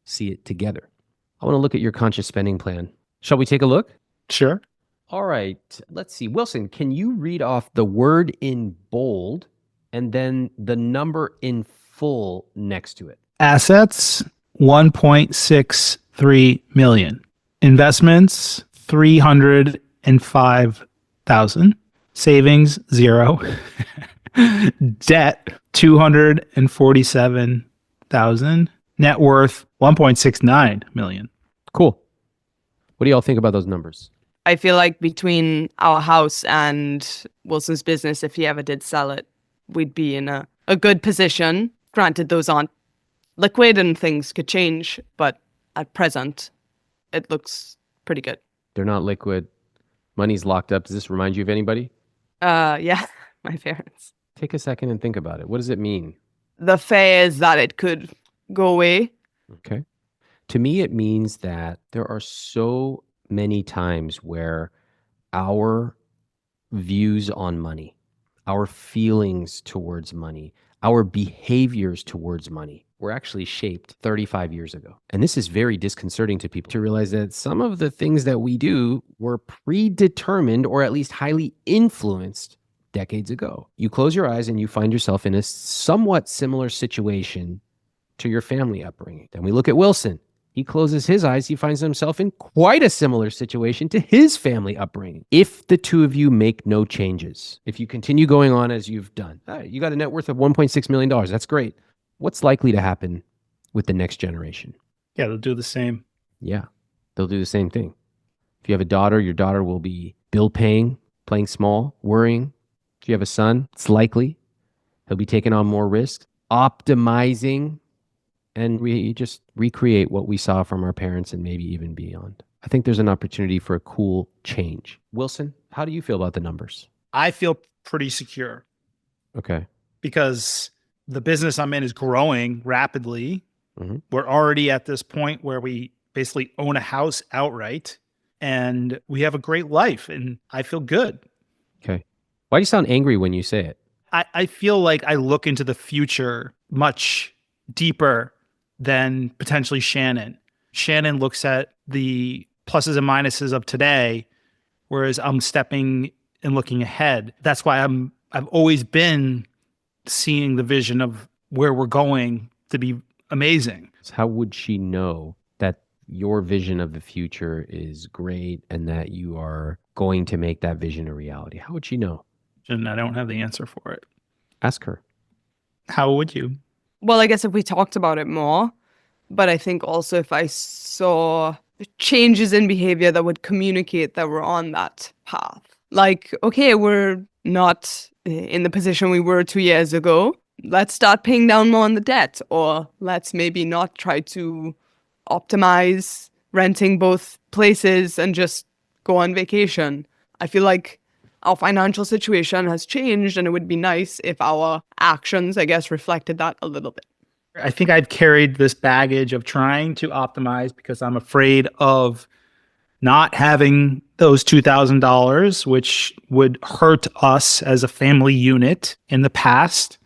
see it together. I want to look at your conscious spending plan. Shall we take a look? Sure. All right. Let's see. Wilson, can you read off the word in bold and then the number in full next to it? Assets, 1.63 million. Investments, 305,000. Savings, 0. Debt, 247,000. Net worth, 1.69 million. Cool. What do y'all think about those numbers? I feel like between our house and Wilson's business, if he ever did sell it, we'd be in a good position. Granted, those aren't liquid and things could change, but at present, it looks pretty good. They're not liquid. Money's locked up. Does this remind you of anybody? Yeah, my parents. Take a second and think about it. What does it mean? The fear is that it could go away. Okay. To me, it means that there are so many times where our views on money, our feelings towards money, our behaviors towards money were actually shaped 35 years ago. And this is very disconcerting to people to realize that some of the things that we do were predetermined or at least highly influenced decades ago. You close your eyes and you find yourself in a somewhat similar situation to your family upbringing. Then we look at Wilson. He closes his eyes, he finds himself in quite a similar situation to his family upbringing. If the two of you make no changes, if you continue going on as you've done, you got a net worth of $1.6 million. That's great. What's likely to happen with the next generation? Yeah, they'll do the same. Yeah, they'll do the same thing. If you have a daughter, your daughter will be bill paying, playing small, worrying. If you have a son, it's likely he'll be taking on more risks, optimizing, and we just recreate what we saw from our parents and maybe even beyond. I think there's an opportunity for a cool change. Wilson, how do you feel about the numbers? I feel pretty secure Okay. because the business I'm in is growing rapidly. Mhm. We're already at this point where we basically own a house outright and we have a great life and I feel good. Okay. Why do you sound angry when you say it? I feel like I look into the future much deeper than potentially Shannon. Shannon looks at the pluses and minuses of today, whereas I'm stepping and looking ahead. That's why I've always been seeing the vision of where we're going to be amazing. So how would she know that your vision of the future is great and that you are going to make that vision a reality? How would she know? And I don't have the answer for it. Ask her. How would you? Well, I guess if we talked about it more, but I think also if I saw changes in behavior that would communicate that we're on that path. Like, okay, we're not in the position we were 2 years ago. Let's start paying down more on the debt, or let's maybe not try to optimize renting both places and just go on vacation. I feel like our financial situation has changed and it would be nice if our actions, I guess, reflected that a little bit. I think I've carried this baggage of trying to optimize because I'm afraid of not having those $2,000, which would hurt us as a family unit in the past.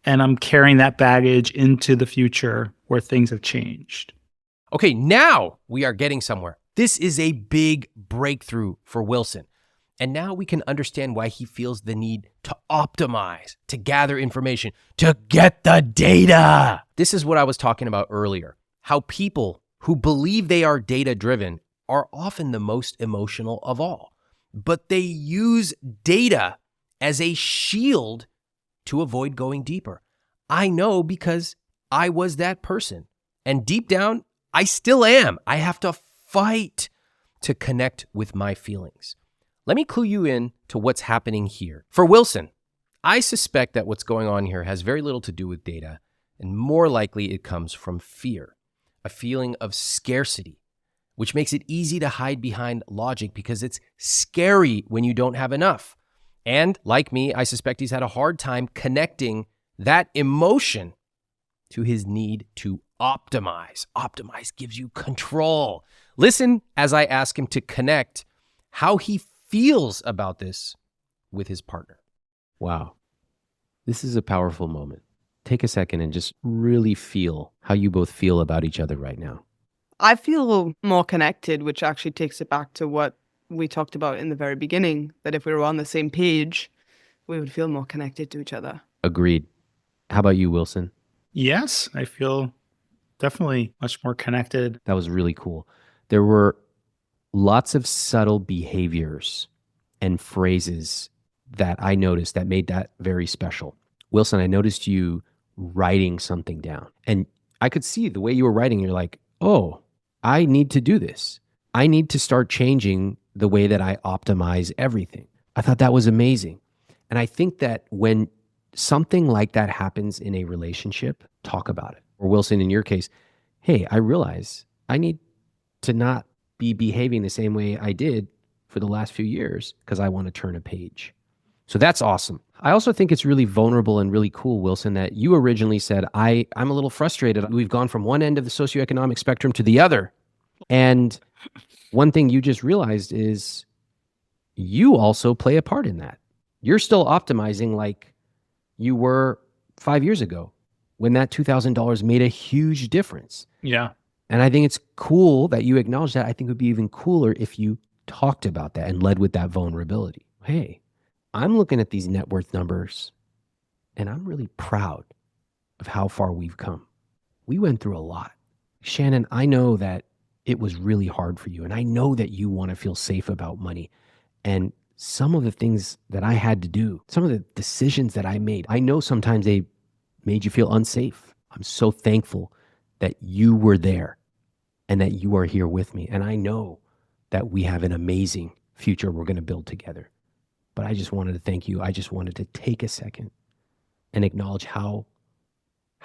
And I'm carrying that baggage into the future where things have changed. Okay, now we are getting somewhere. This is a big breakthrough for Wilson. And now we can understand why he feels the need to optimize, to gather information, to get the data. This is what I was talking about earlier, how people who believe they are data-driven are often the most emotional of all. But they use data as a shield to avoid going deeper. I know because I was that person. And deep down, I still am. I have to fight to connect with my feelings. Let me clue you in to what's happening here. For Wilson, I suspect that what's going on here has very little to do with data, and more likely it comes from fear, a feeling of scarcity, which makes it easy to hide behind logic because it's scary when you don't have enough. And like me, I suspect he's had a hard time connecting that emotion to his need to optimize. Optimize gives you control. Listen as I ask him to connect how he feels about this with his partner. Wow. This is a powerful moment. Take a second and just really feel how you both feel about each other right now. I feel more connected, which actually takes it back to what we talked about in the very beginning, that if we were on the same page, we would feel more connected to each other. Agreed. How about you, Wilson? Yes, I feel definitely much more connected. That was really cool. There were lots of subtle behaviors and phrases that I noticed that made that very special. Wilson, I noticed you writing something down. And I could see the way you were writing, you're like, oh, I need to do this. I need to start changing the way that I optimize everything. I thought that was amazing. And I think that when something like that happens in a relationship, talk about it. Or Wilson, in your case, hey, I realize I need to not be behaving the same way I did for the last few years because I want to turn a page. So that's awesome. I also think it's really vulnerable and really cool, Wilson, that you originally said, I'm a little frustrated. We've gone from one end of the socioeconomic spectrum to the other. And one thing you just realized is you also play a part in that. You're still optimizing like you were 5 years ago when that $2,000 made a huge difference. Yeah. And I think it's cool that you acknowledge that. I think it would be even cooler if you talked about that and led with that vulnerability. Hey, I'm looking at these net worth numbers and I'm really proud of how far we've come. We went through a lot. Shannon, I know that it was really hard for you. And I know that you want to feel safe about money. And some of the things that I had to do, some of the decisions that I made, I know sometimes they made you feel unsafe. I'm so thankful that you were there and that you are here with me. And I know that we have an amazing future we're going to build together. But I just wanted to thank you. I just wanted to take a second and acknowledge how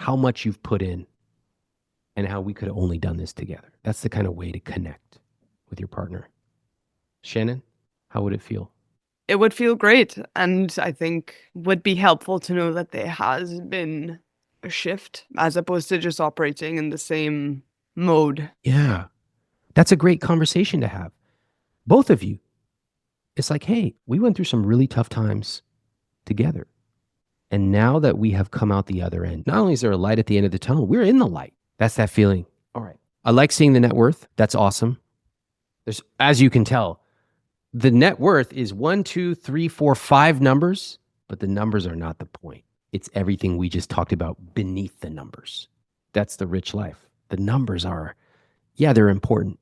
much you've put in and how we could have only done this together. That's the kind of way to connect with your partner. Shannon, how would it feel? It would feel great. And I think would be helpful to know that there has been a shift as opposed to just operating in the same mode. Yeah. That's a great conversation to have. Both of you. It's like, hey, we went through some really tough times together. And now that we have come out the other end, not only is there a light at the end of the tunnel, we're in the light. That's that feeling. All right. I like seeing the net worth. That's awesome. There's, as you can tell, the net worth is 1, 2, 3, 4, 5 numbers, but the numbers are not the point. It's everything we just talked about beneath the numbers. That's the rich life. The numbers are, yeah, they're important,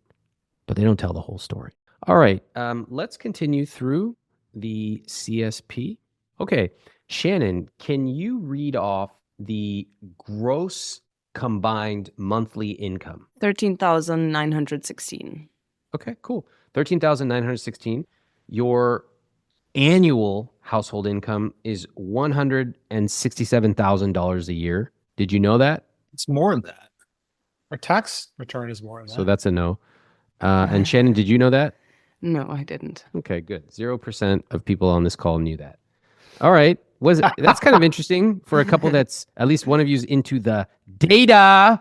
but they don't tell the whole story. All right. Let's continue through the CSP. Okay. Shannon, can you read off the gross combined monthly income? 13,916. Okay, cool. 13,916. Your annual household income is $167,000 a year. Did you know that? It's more than that. Our tax return is more than that. So that's a no. And Shannon, did you know that? No, I didn't. Okay, good. 0% of people on this call knew that. All right. That's kind of interesting for a couple that's at least one of you's into the data.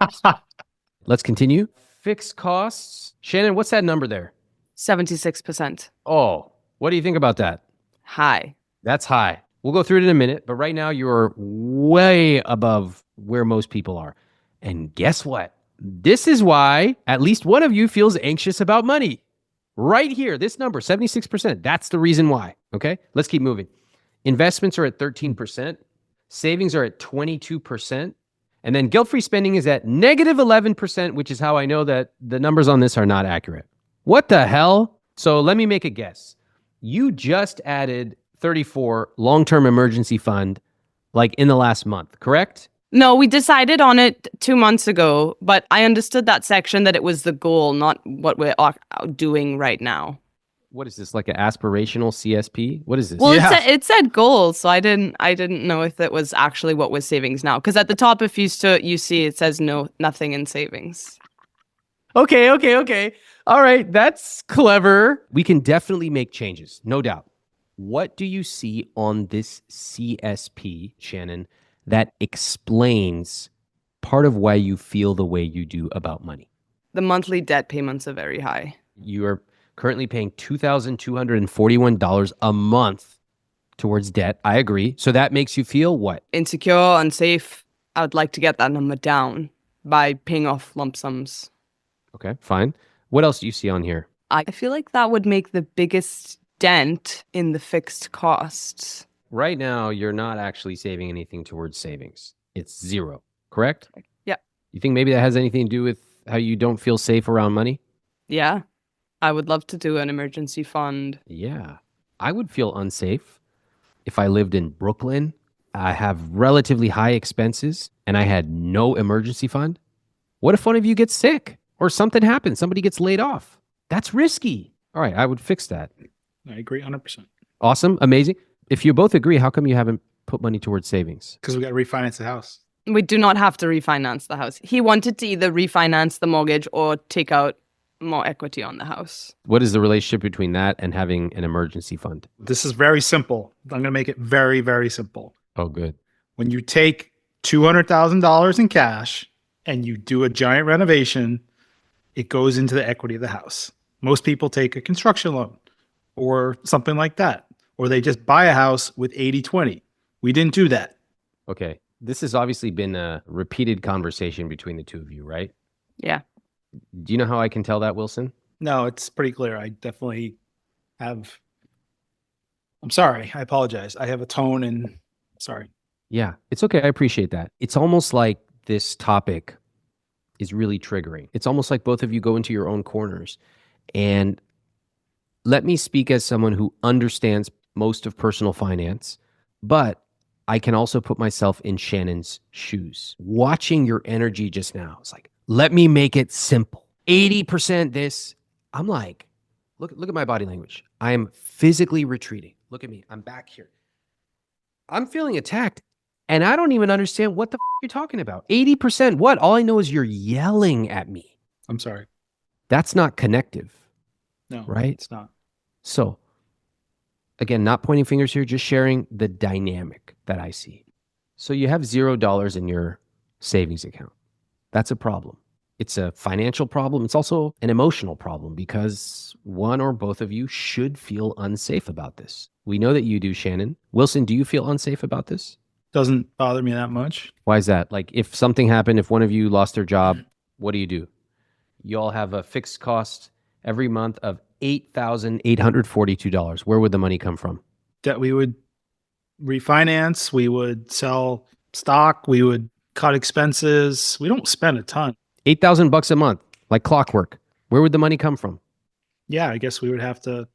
Let's continue. Fixed costs. Shannon, what's that number there? 76%. Oh, what do you think about that? High. That's high. We'll go through it in a minute, but right now you're way above where most people are. And guess what? This is why at least one of you feels anxious about money. Right here, this number, 76%. That's the reason why. Okay, let's keep moving. Investments are at 13%. Savings are at 22%. And then guilt-free spending is at negative 11%, which is how I know that the numbers on this are not accurate. What the hell? So let me make a guess. You just added 34 long-term emergency fund like in the last month, correct? No, we decided on it 2 months ago, but I understood that section that it was the goal, not what we're doing right now. What is this, like an aspirational CSP? What is this? Well, it said goals, so I didn't know if it was actually what was savings now. Because at the top, if you see, it says nothing in savings. Okay. All right, that's clever. We can definitely make changes, no doubt. What do you see on this CSP, Shannon, that explains part of why you feel the way you do about money? The monthly debt payments are very high. You are currently paying $2,241 a month towards debt. I agree. So that makes you feel what? Insecure, unsafe. I would like to get that number down by paying off lump sums. Okay, fine. What else do you see on here? I feel like that would make the biggest dent in the fixed costs. Right now, you're not actually saving anything towards savings. It's zero, correct? Yeah. You think maybe that has anything to do with how you don't feel safe around money? Yeah. I would love to do an emergency fund. Yeah. I would feel unsafe if I lived in Brooklyn. I have relatively high expenses and I had no emergency fund. What if one of you gets sick or something happens? Somebody gets laid off. That's risky. All right. I would fix that. I agree 100%. Awesome. Amazing. If you both agree, how come you haven't put money towards savings? Because we got to refinance the house. We do not have to refinance the house. He wanted to either refinance the mortgage or take out more equity on the house. What is the relationship between that and having an emergency fund? This is very simple. I'm going to make it very, very simple. Oh, good. When you take $200,000 in cash and you do a giant renovation, it goes into the equity of the house. Most people take a construction loan or something like that, or they just buy a house with 80-20. We didn't do that. Okay. This has obviously been a repeated conversation between the two of you, right? Yeah. Do you know how I can tell that, Wilson? No, it's pretty clear. I definitely have. I'm sorry. I apologize. I have a tone and sorry. Yeah, it's okay. I appreciate that. It's almost like this topic is really triggering. It's almost like both of you go into your own corners. And let me speak as someone who understands most of personal finance, but I can also put myself in Shannon's shoes. Watching your energy just now, it's like, let me make it simple. 80% this. I'm like, look at my body language. I am physically retreating. Look at me. I'm back here. I'm feeling attacked. And I don't even understand what the you're talking about. 80% what? All I know is you're yelling at me. I'm sorry. That's not connective. No, right? It's not. So again, not pointing fingers here, just sharing the dynamic that I see. So you have $0 in your savings account. That's a problem. It's a financial problem. It's also an emotional problem because one or both of you should feel unsafe about this. We know that you do, Shannon. Wilson, do you feel unsafe about this? Doesn't bother me that much. Why is that? Like if something happened, if one of you lost their job, what do? You all have a fixed cost every month of $8,842. Where would the money come from? That we would refinance, we would sell stock, we would cut expenses. We don't spend a ton. $8,000 a month, like clockwork. Where would the money come from? Yeah, I guess we would have to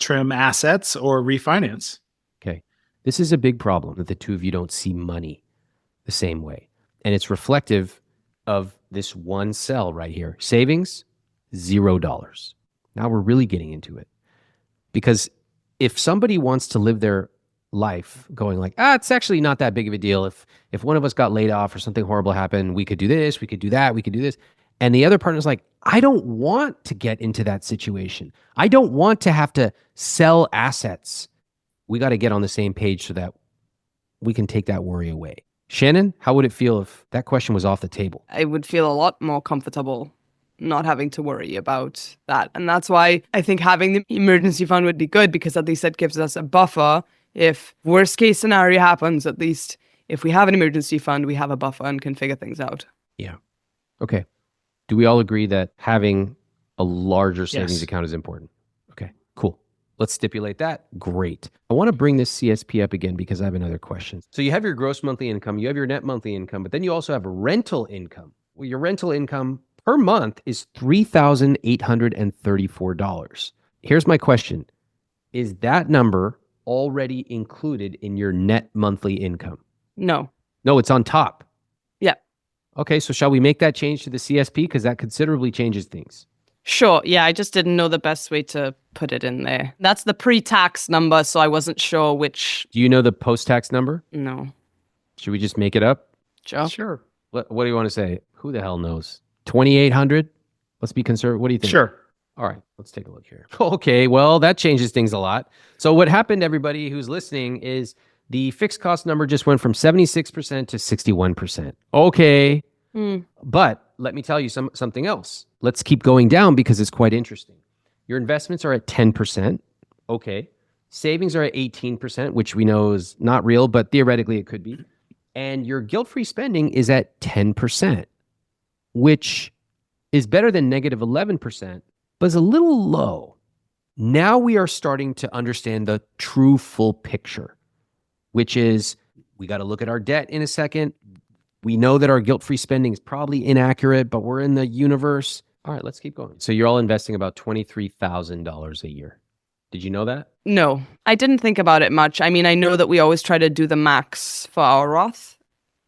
trim assets or refinance. Okay. This is a big problem that the two of you don't see money the same way. And it's reflective of this one cell right here. Savings, $0. Now we're really getting into it. Because if somebody wants to live their life going like, it's actually not that big of a deal. If one of us got laid off or something horrible happened, we could do this, we could do that, we could do this. And the other partner's like, I don't want to get into that situation. I don't want to have to sell assets. We got to get on the same page so that we can take that worry away. Shannon, how would it feel if that question was off the table? I would feel a lot more comfortable not having to worry about that. And that's why I think having the emergency fund would be good, because at least that gives us a buffer. If worst case scenario happens, at least if we have an emergency fund, we have a buffer and can figure things out. Yeah. Okay. Do we all agree that having a larger savings Yes. account is important? Okay, cool. Let's stipulate that. Great. I want to bring this CSP up again because I have another question. So you have your gross monthly income, you have your net monthly income, but then you also have rental income. Well, your rental income per month is $3,834. Here's my question. Is that number already included in your net monthly income? No. No, it's on top. Yeah. Okay, so shall we make that change to the CSP? Because that considerably changes things. Sure. Yeah, I just didn't know the best way to put it in there. That's the pre-tax number, so I wasn't sure which. Do you know the post-tax number? No. Should we just make it up? Joe? Sure. What do you want to say? Who the hell knows? 2,800? Let's be conservative. What do you think? Sure. All right, let's take a look here. Okay, well, that changes things a lot. So what happened, everybody who's listening, is the fixed cost number just went from 76% to 61%. Okay, but let me tell you something else. Let's keep going down because it's quite interesting. Your investments are at 10%. Okay. Savings are at 18%, which we know is not real, but theoretically it could be. And your guilt-free spending is at 10%, which is better than negative 11%, but is a little low. Now we are starting to understand the true full picture, which is we got to look at our debt in a second. We know that our guilt-free spending is probably inaccurate, but we're in the universe. All right, let's keep going. So you're all investing about $23,000 a year. Did you know that? No, I didn't think about it much. I mean, I know that we always try to do the max for our Roth,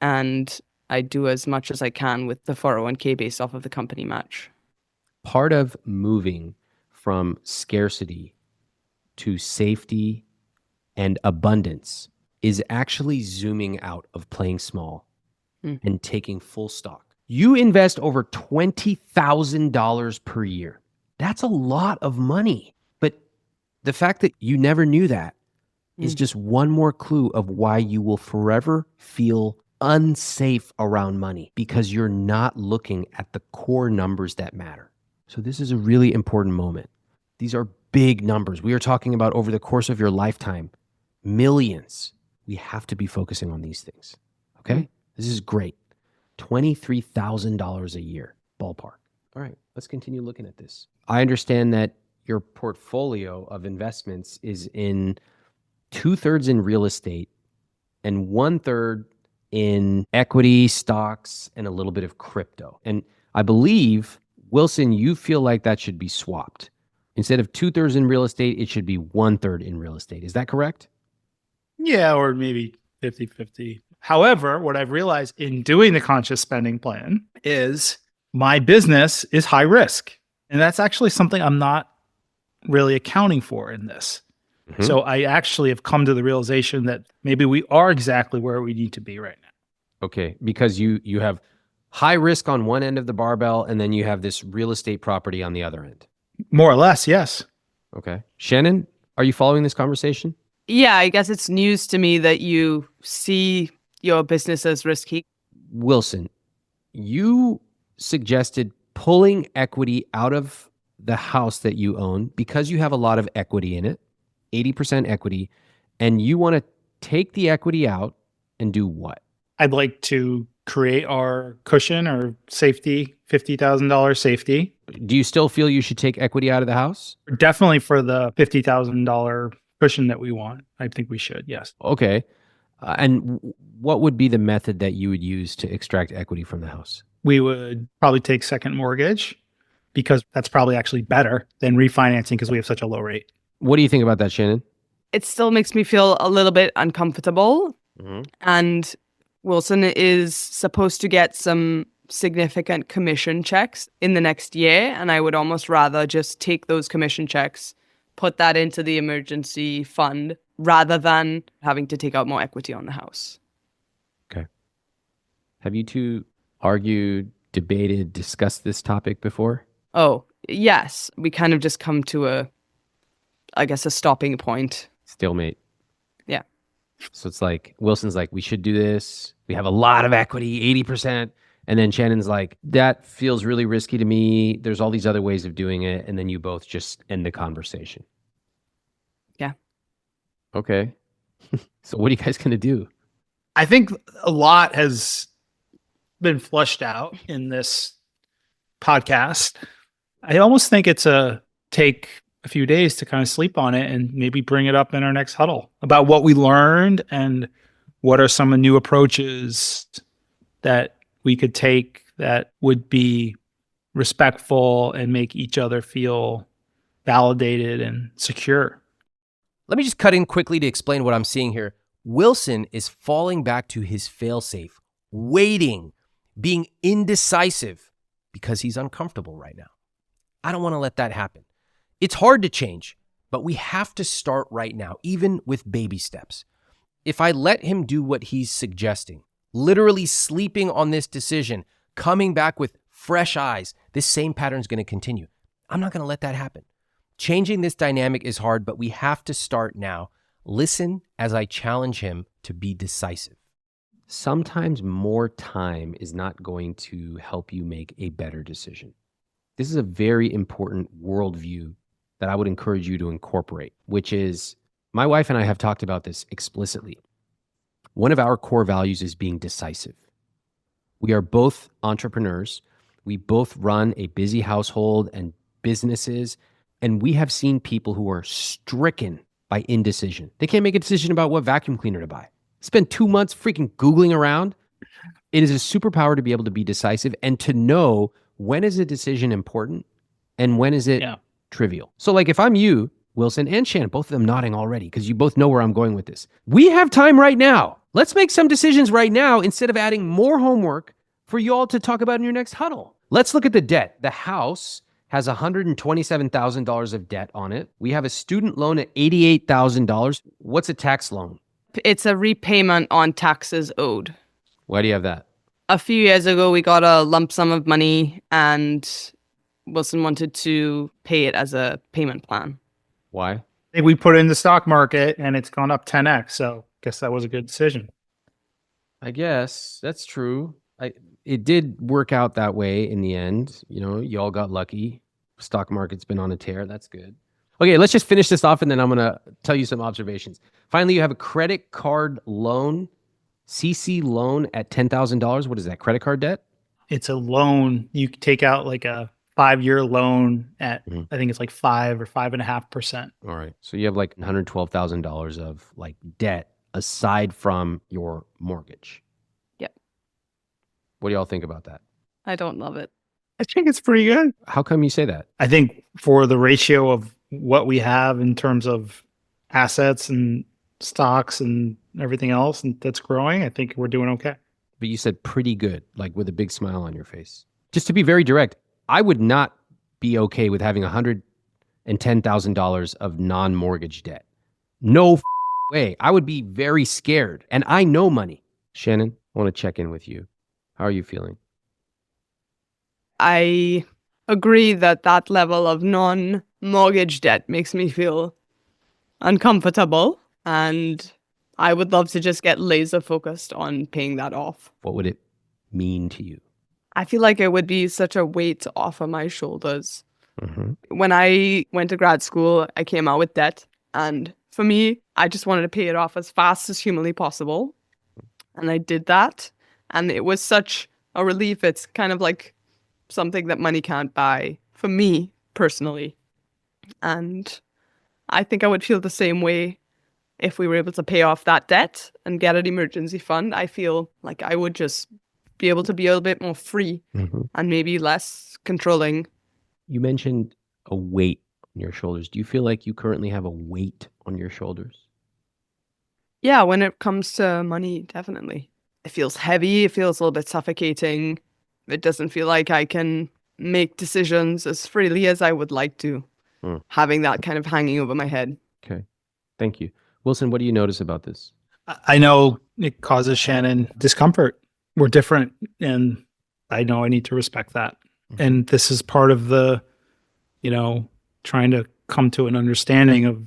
and I do as much as I can with the 401k based off of the company match. Part of moving from scarcity to safety and abundance is actually zooming out of playing small and taking full stock. You invest over $20,000 per year. That's a lot of money. But the fact that you never knew that is just one more clue of why you will forever feel unsafe around money, because you're not looking at the core numbers that matter. So this is a really important moment. These are big numbers. We are talking about over the course of your lifetime, millions. We have to be focusing on these things. Okay? This is great. $23,000 a year, ballpark. All right, let's continue looking at this. I understand that your portfolio of investments is in 2/3 in real estate and 1/3 in equity, stocks, and a little bit of crypto. And I believe, Wilson, you feel like that should be swapped. Instead of 2/3 in real estate, it should be 1/3 in real estate. Is that correct? Yeah, or maybe 50-50. However, what I've realized in doing the conscious spending plan is my business is high risk. And that's actually something I'm not really accounting for in this. So I actually have come to the realization that maybe we are exactly where we need to be right now. Okay, because you have high risk on one end of the barbell, and then you have this real estate property on the other end. More or less, yes. Okay. Shannon, are you following this conversation? Yeah, I guess it's news to me that you see your business as risky. Wilson, you suggested pulling equity out of the house that you own because you have a lot of equity in it, 80% equity, and you want to take the equity out and do what? I'd like to create our cushion or safety, $50,000 safety. Do you still feel you should take equity out of the house? Definitely for the $50,000 cushion that we want. I think we should, yes. Okay. And what would be the method that you would use to extract equity from the house? We would probably take second mortgage because that's probably actually better than refinancing because we have such a low rate. What do you think about that, Shannon? It still makes me feel a little bit uncomfortable. And Wilson is supposed to get some significant commission checks in the next year. And I would almost rather just take those commission checks, put that into the emergency fund, rather than having to take out more equity on the house. Okay. Have you two argued, debated, discussed this topic before? Oh, yes. We kind of just come to a stopping point. Stalemate. Yeah. So it's like, Wilson's like, we should do this. We have a lot of equity, 80%. And then Shannon's like, that feels really risky to me. There's all these other ways of doing it. And then you both just end the conversation. Yeah. Okay. So what are you guys going to do? I think a lot has been flushed out in this podcast. I almost think it's take a few days to kind of sleep on it and maybe bring it up in our next huddle about what we learned and what are some new approaches that we could take that would be respectful and make each other feel validated and secure. Let me just cut in quickly to explain what I'm seeing here. Wilson is falling back to his failsafe, waiting, being indecisive because he's uncomfortable right now. I don't want to let that happen. It's hard to change, but we have to start right now, even with baby steps. If I let him do what he's suggesting, literally sleeping on this decision, coming back with fresh eyes, this same pattern is going to continue. I'm not going to let that happen. Changing this dynamic is hard, but we have to start now. Listen as I challenge him to be decisive. Sometimes more time is not going to help you make a better decision. This is a very important worldview that I would encourage you to incorporate, which is, my wife and I have talked about this explicitly. One of our core values is being decisive. We are both entrepreneurs. We both run a busy household and businesses, and we have seen people who are stricken by indecision. They can't make a decision about what vacuum cleaner to buy. Spend 2 months freaking Googling around. It is a superpower to be able to be decisive and to know when is a decision important and when is it trivial. So like if I'm you, Wilson and Shannon, both of them nodding already because you both know where I'm going with this. We have time right now. Let's make some decisions right now instead of adding more homework for you all to talk about in your next huddle. Let's look at the debt. The house has $127,000 of debt on it. We have a student loan at $88,000. What's a tax loan? It's a repayment on taxes owed. Why do you have that? A few years ago, we got a lump sum of money and Wilson wanted to pay it as a payment plan. Why? I think we put it in the stock market and it's gone up 10x. So I guess that was a good decision. I guess that's true. It did work out that way in the end. You know, y'all got lucky. Stock market's been on a tear. That's good. Okay, let's just finish this off and then I'm going to tell you some observations. Finally, you have a credit card loan, CC loan at $10,000. What is that? Credit card debt? It's a loan. You can take out like a 5-year loan at, I think it's like 5 or 5.5%. All right. So you have like $112,000 of like debt aside from your mortgage. Yep. What do y'all think about that? I don't love it. I think it's pretty good. How come you say that? I think for the ratio of what we have in terms of assets and stocks and everything else and that's growing, I think we're doing okay. But you said pretty good, like with a big smile on your face. Just to be very direct, I would not be okay with having $110,000 of non-mortgage debt. No way. I would be very scared. And I know money. Shannon, I want to check in with you. How are you feeling? I agree that that level of non-mortgage debt makes me feel uncomfortable, and I would love to just get laser focused on paying that off. What would it mean to you? I feel like it would be such a weight off of my shoulders. When I went to grad school, I came out with debt, and for me, I just wanted to pay it off as fast as humanly possible, and I did that, and it was such a relief. It's kind of like something that money can't buy for me personally. And I think I would feel the same way if we were able to pay off that debt and get an emergency fund. I feel like I would just be able to be a little bit more free and maybe less controlling. You mentioned a weight on your shoulders. Do you feel like you currently have a weight on your shoulders? Yeah, when it comes to money, definitely. It feels heavy. It feels a little bit suffocating. It doesn't feel like I can make decisions as freely as I would like to, having that kind of hanging over my head. Okay. Thank you. Wilson, what do you notice about this? I know it causes Shannon discomfort. We're different, and I know I need to respect that. And this is part of the, trying to come to an understanding of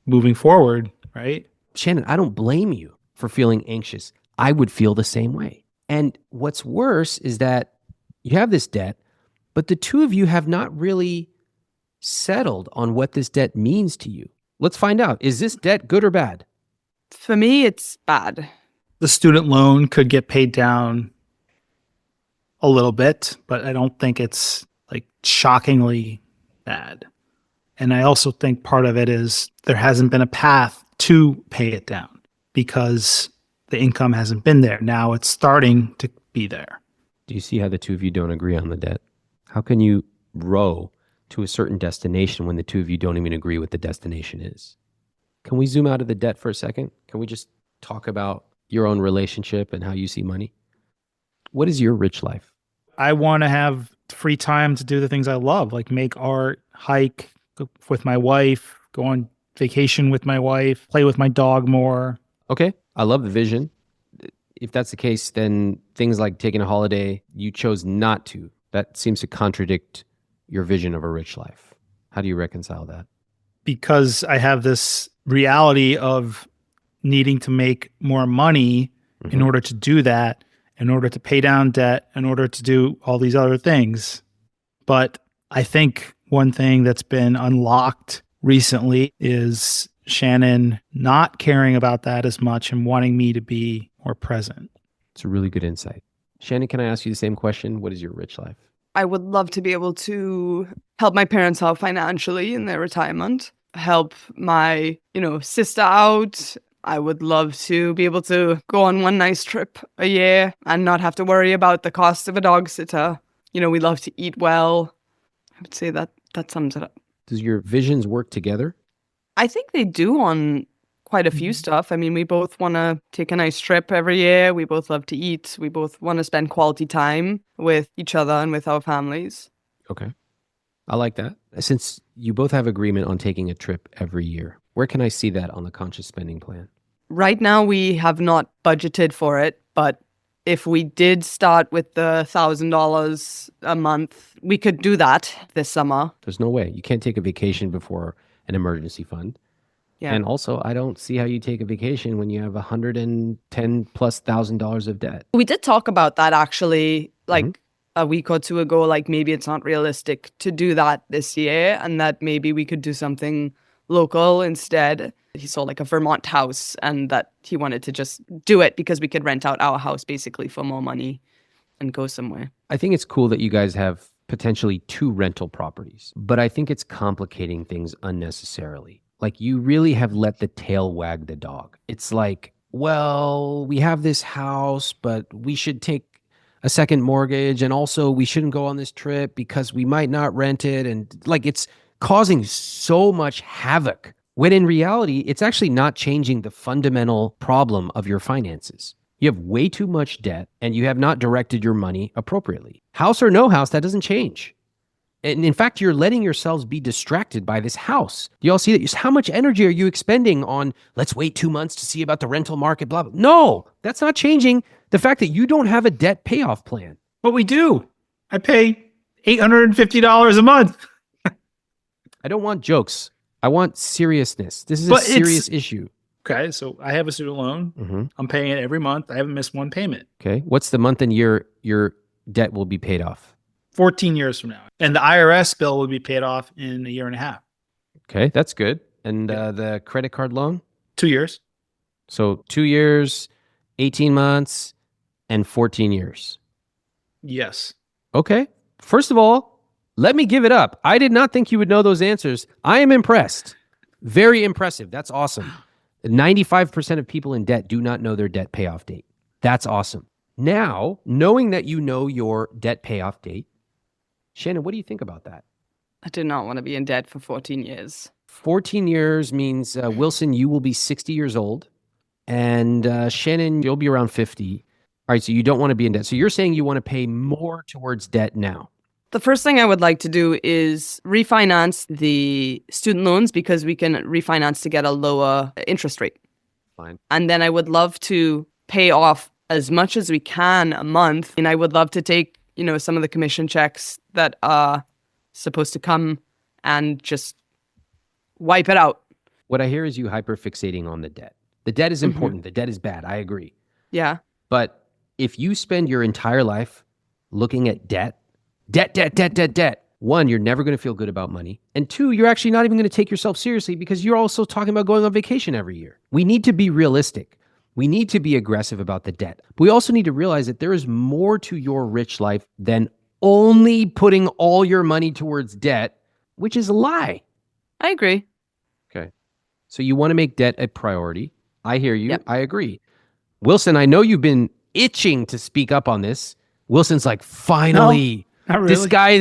moving forward, right? Shannon, I don't blame you for feeling anxious. I would feel the same way. And what's worse is that you have this debt, but the two of you have not really settled on what this debt means to you. Let's find out. Is this debt good or bad? For me, it's bad. The student loan could get paid down a little bit, but I don't think it's like shockingly bad. And I also think part of it is there hasn't been a path to pay it down because the income hasn't been there. Now it's starting to be there. Do you see how the two of you don't agree on the debt? How can you row to a certain destination when the two of you don't even agree what the destination is? Can we zoom out of the debt for a second? Can we just talk about your own relationship and how you see money? What is your rich life? I want to have free time to do the things I love, like make art, hike with my wife, go on vacation with my wife, play with my dog more. Okay, I love the vision. If that's the case, then things like taking a holiday, you chose not to. That seems to contradict your vision of a rich life. How do you reconcile that? Because I have this reality of needing to make more money in order to do that, in order to pay down debt, in order to do all these other things. But I think one thing that's been unlocked recently is Shannon not caring about that as much and wanting me to be more present. It's a really good insight. Shannon, can I ask you the same question? What is your rich life? I would love to be able to help my parents out financially in their retirement, help my, sister out. I would love to be able to go on one nice trip a year and not have to worry about the cost of a dog sitter. We love to eat well. I would say that sums it up. Does your visions work together? I think they do on quite a few stuff. I mean, we both want to take a nice trip every year. We both love to eat. We both want to spend quality time with each other and with our families. Okay. I like that. Since you both have agreement on taking a trip every year, where can I see that on the conscious spending plan? Right now, we have not budgeted for it, but if we did start with the $1,000 a month, we could do that this summer. There's no way. You can't take a vacation before an emergency fund. Yeah. And also, I don't see how you take a vacation when you have $110,000+ of debt. We did talk about that actually, like a week or two ago, like maybe it's not realistic to do that this year and that maybe we could do something local instead. He saw like a Vermont house and that he wanted to just do it because we could rent out our house basically for more money and go somewhere. I think it's cool that you guys have potentially 2 rental properties, but I think it's complicating things unnecessarily. Like, you really have let the tail wag the dog. It's like, well, we have this house, but we should take a second mortgage, and also we shouldn't go on this trip because we might not rent it. And like, it's causing so much havoc, when in reality, it's actually not changing the fundamental problem of your finances. You have way too much debt and you have not directed your money appropriately. House or no house, that doesn't change. And in fact, you're letting yourselves be distracted by this house. Do you all see that? How much energy are you expending on, let's wait 2 months to see about the rental market, blah, blah. No, that's not changing the fact that you don't have a debt payoff plan. But we do. I pay $850 a month. I don't want jokes. I want seriousness. This is a serious issue. Okay, so I have a student loan. I'm paying it every month. I haven't missed one payment. Okay. What's the month and year your debt will be paid off? 14 years from now. And the IRS bill will be paid off in a year and a half. Okay, that's good. And the credit card loan? 2 years. So 2 years, 18 months, and 14 years. Yes. Okay. First of all, let me give it up. I did not think you would know those answers. I am impressed. Very impressive. That's awesome. 95% of people in debt do not know their debt payoff date. That's awesome. Now, knowing that you know your debt payoff date, Shannon, what do you think about that? I do not want to be in debt for 14 years. 14 years means, Wilson, you will be 60 years old. And Shannon, you'll be around 50. All right, so you don't want to be in debt. So you're saying you want to pay more towards debt now. The first thing I would like to do is refinance the student loans because we can refinance to get a lower interest rate. Fine. And then I would love to pay off as much as we can a month. And I would love to take, some of the commission checks that are supposed to come and just wipe it out. What I hear is you hyperfixating on the debt. The debt is important. The debt is bad. I agree. Yeah. But if you spend your entire life looking at debt, one, you're never going to feel good about money. And two, you're actually not even going to take yourself seriously because you're also talking about going on vacation every year. We need to be realistic. We need to be aggressive about the debt. But we also need to realize that there is more to your rich life than only putting all your money towards debt, which is a lie. I agree. Okay. So you want to make debt a priority. I hear you. Yep. I agree. Wilson, I know you've been itching to speak up on this. Wilson's like, finally. No, not really. This guy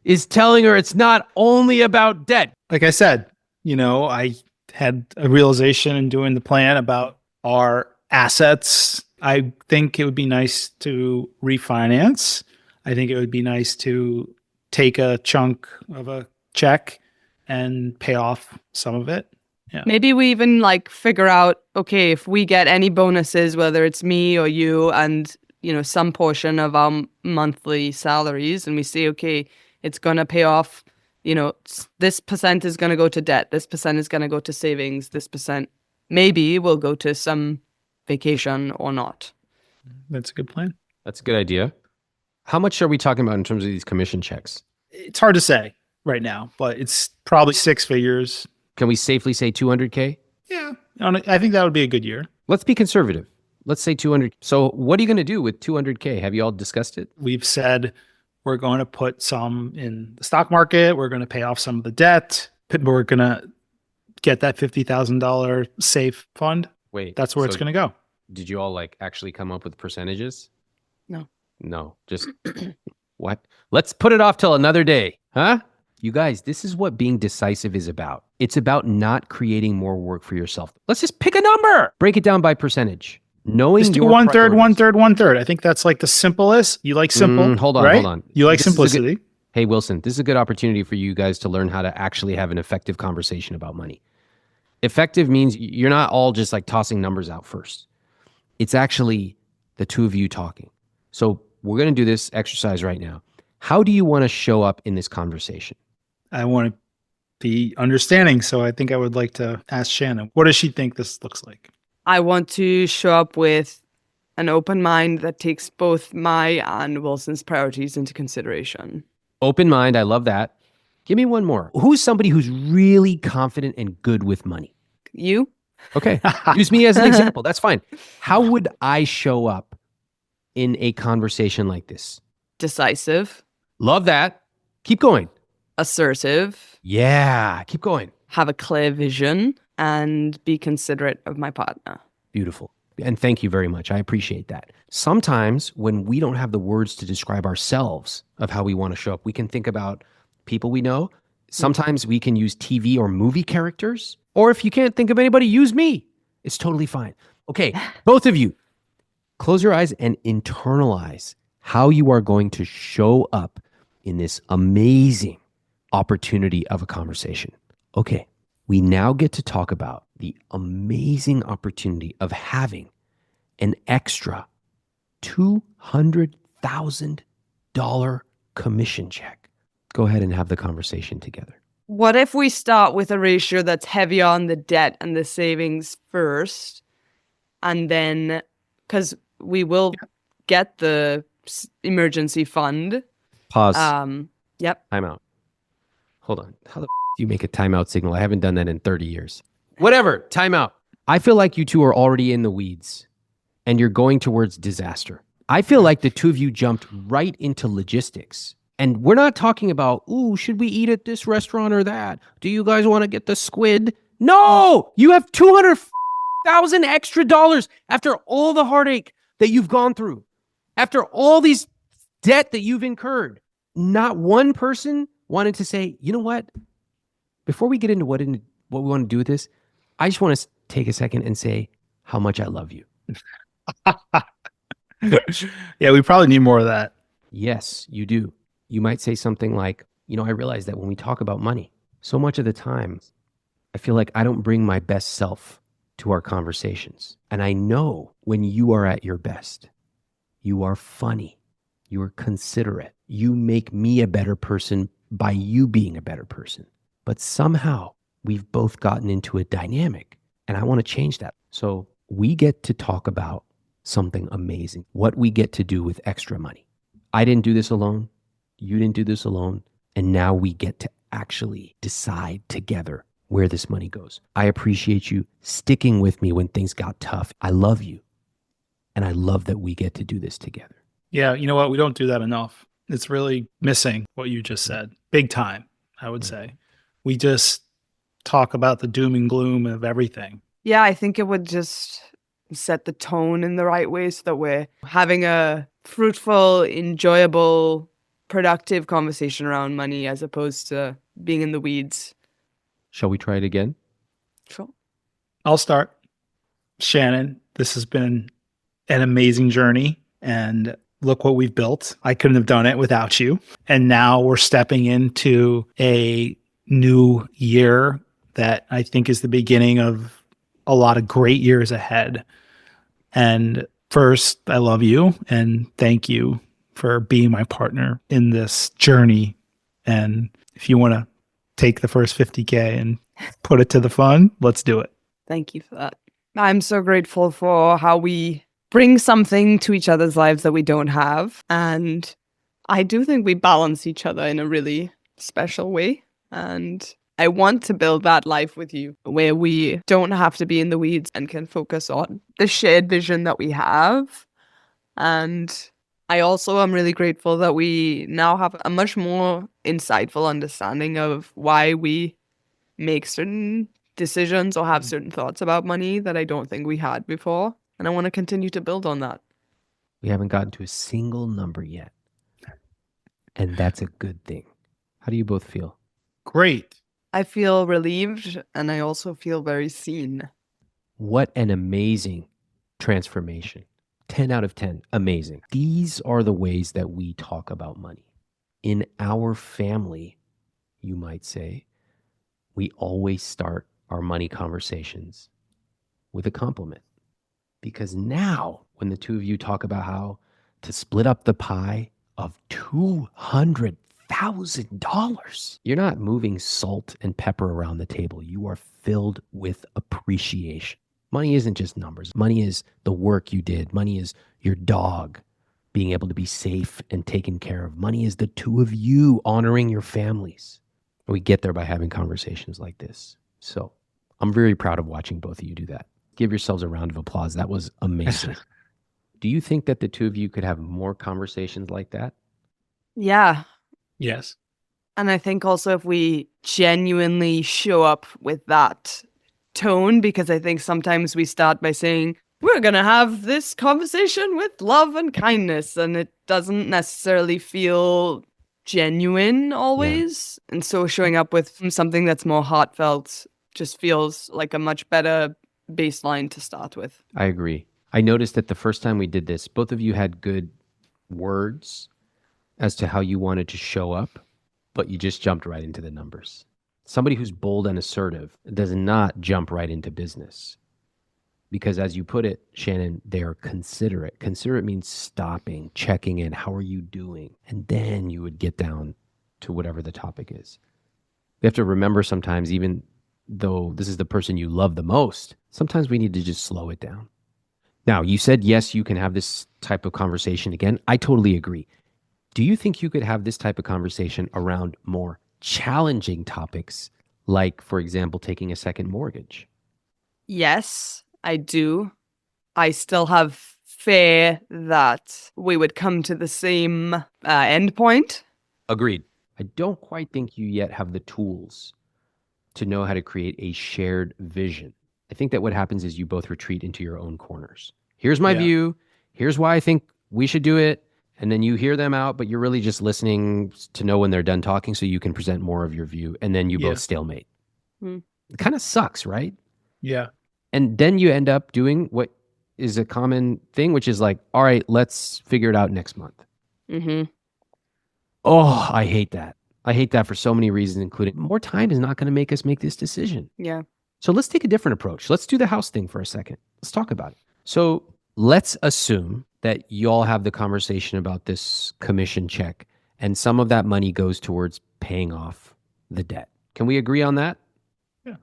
is telling her it's not only about debt. Like I said, I had a realization in doing the plan about our assets. I think it would be nice to refinance. I think it would be nice to take a chunk of a check and pay off some of it. Yeah. Maybe we even figure out, okay, if we get any bonuses, whether it's me or you and, some portion of our monthly salaries, and we say, okay, it's going to pay off, this percent is going to go to debt. This percent is going to go to savings. This percent maybe will go to some vacation or not. That's a good plan. That's a good idea. How much are we talking about in terms of these commission checks? It's hard to say right now, but it's probably 6 figures. Can we safely say 200K? Yeah. I think that would be a good year. Let's be conservative. Let's say 200. So what are you going to do with 200K? Have you all discussed it? We've said we're going to put some in the stock market. We're going to pay off some of the debt. We're going to get that $50,000 safe fund. Wait. That's where it's going to go. Did you all actually come up with percentages? No. Just what? Let's put it off till another day. Huh? You guys, this is what being decisive is about. It's about not creating more work for yourself. Let's just pick a number. Break it down by percentage. Knowing just do your 1/3, priorities. 1/3, 1/3. I think that's the simplest. You like simple. Hold on, right? hold on. You like This is a simplicity. Hey, Wilson, this is a good opportunity for you guys to learn how to actually have an effective conversation about money. Effective means you're not all just tossing numbers out first. It's actually the two of you talking. So we're going to do this exercise right now. How do you want to show up in this conversation? I want to be understanding. So I think I would like to ask Shannon, what does she think this looks like? I want to show up with an open mind that takes both my and Wilson's priorities into consideration. Open mind. I love that. Give me one more. Who's somebody who's really confident and good with money? You? Okay. Use me as an example. That's fine. How would I show up in a conversation like this? Decisive. Love that. Keep going. Assertive. Yeah. Keep going. Have a clear vision and be considerate of my partner. Beautiful. And thank you very much. I appreciate that. Sometimes when we don't have the words to describe ourselves of how we want to show up, we can think about people we know. Sometimes we can use TV or movie characters. Or if you can't think of anybody, use me. It's totally fine. Okay, both of you, close your eyes and internalize how you are going to show up in this amazing opportunity of a conversation. Okay, we now get to talk about the amazing opportunity of having an extra $200,000 commission check. Go ahead and have the conversation together. What if we start with a ratio that's heavier on the debt and the savings first, and then, because we will get the emergency fund. Pause. Yep. Timeout. Hold on. How the do you make a timeout signal? I haven't done that in 30 years. Whatever. Timeout. I feel like you two are already in the weeds and you're going towards disaster. I feel like the two of you jumped right into logistics. And we're not talking about, ooh, should we eat at this restaurant or that? Do you guys want to get the squid? No! You have $200,000 extra dollars after all the heartache that you've gone through, after all these debt that you've incurred. Not one person wanted to say, you know what? Before we get into what we want to do with this, I just want to take a second and say how much I love you. Yeah, we probably need more of that. Yes, you do. You might say something like, I realize that when we talk about money, so much of the time, I feel like I don't bring my best self to our conversations. And I know when you are at your best, you are funny, you are considerate, you make me a better person by you being a better person. But somehow we've both gotten into a dynamic and I want to change that. So we get to talk about something amazing, what we get to do with extra money. I didn't do this alone. You didn't do this alone. And now we get to actually decide together where this money goes. I appreciate you sticking with me when things got tough. I love you. And I love that we get to do this together. Yeah, you know what? We don't do that enough. It's really missing what you just said. Big time, I would say. We just talk about the doom and gloom of everything. Yeah, I think it would just set the tone in the right way so that we're having a fruitful, enjoyable, productive conversation around money as opposed to being in the weeds. Shall we try it again? Sure. I'll start. Shannon, this has been an amazing journey and look what we've built. I couldn't have done it without you. And now we're stepping into a new year that I think is the beginning of a lot of great years ahead. And first, I love you and thank you for being my partner in this journey. And if you want to take the first 50K and put it to the fund, let's do it. Thank you for that. I'm so grateful for how we bring something to each other's lives that we don't have. And I do think we balance each other in a really special way. And I want to build that life with you where we don't have to be in the weeds and can focus on the shared vision that we have. And I also am really grateful that we now have a much more insightful understanding of why we make certain decisions or have certain thoughts about money that I don't think we had before. And I want to continue to build on that. We haven't gotten to a single number yet. And that's a good thing. How do you both feel? Great. I feel relieved and I also feel very seen. What an amazing transformation. 10 out of 10. Amazing. These are the ways that we talk about money. In our family, you might say, we always start our money conversations with a compliment. Because now when the two of you talk about how to split up the pie of $200,000. You're not moving salt and pepper around the table. You are filled with appreciation. Money isn't just numbers. Money is the work you did. Money is your dog being able to be safe and taken care of. Money is the two of you honoring your families. We get there by having conversations like this. So I'm very proud of watching both of you do that. Give yourselves a round of applause. That was amazing. Do you think that the two of you could have more conversations like that? Yeah. Yes. And I think also if we genuinely show up with that tone, because I think sometimes we start by saying, we're going to have this conversation with love and kindness, and it doesn't necessarily feel genuine always. Yeah. And so showing up with something that's more heartfelt just feels like a much better baseline to start with. I agree. I noticed that the first time we did this, both of you had good words as to how you wanted to show up, but you just jumped right into the numbers. Somebody who's bold and assertive does not jump right into business. Because as you put it, Shannon, they're considerate. Considerate means stopping, checking in. How are you doing? And then you would get down to whatever the topic is. We have to remember sometimes, even though this is the person you love the most, sometimes we need to just slow it down. Now, you said, yes, you can have this type of conversation again. I totally agree. Do you think you could have this type of conversation around more challenging topics, like, for example, taking a second mortgage? Yes, I do. I still have fear that we would come to the same endpoint. Agreed. I don't quite think you yet have the tools to know how to create a shared vision. I think that what happens is you both retreat into your own corners. Here's my view. Here's why I think we should do it. And then you hear them out, but you're really just listening to know when they're done talking so you can present more of your view. And then you both stalemate. It kind of sucks, right? Yeah. And then you end up doing what is a common thing, which is like, all right, let's figure it out next month. Mm-hmm. Oh, I hate that. I hate that for so many reasons, including more time is not going to make us make this decision. Yeah. So let's take a different approach. Let's do the house thing for a second. Let's talk about it. So let's assume that you all have the conversation about this commission check and some of that money goes towards paying off the debt. Can we agree on that? Yeah.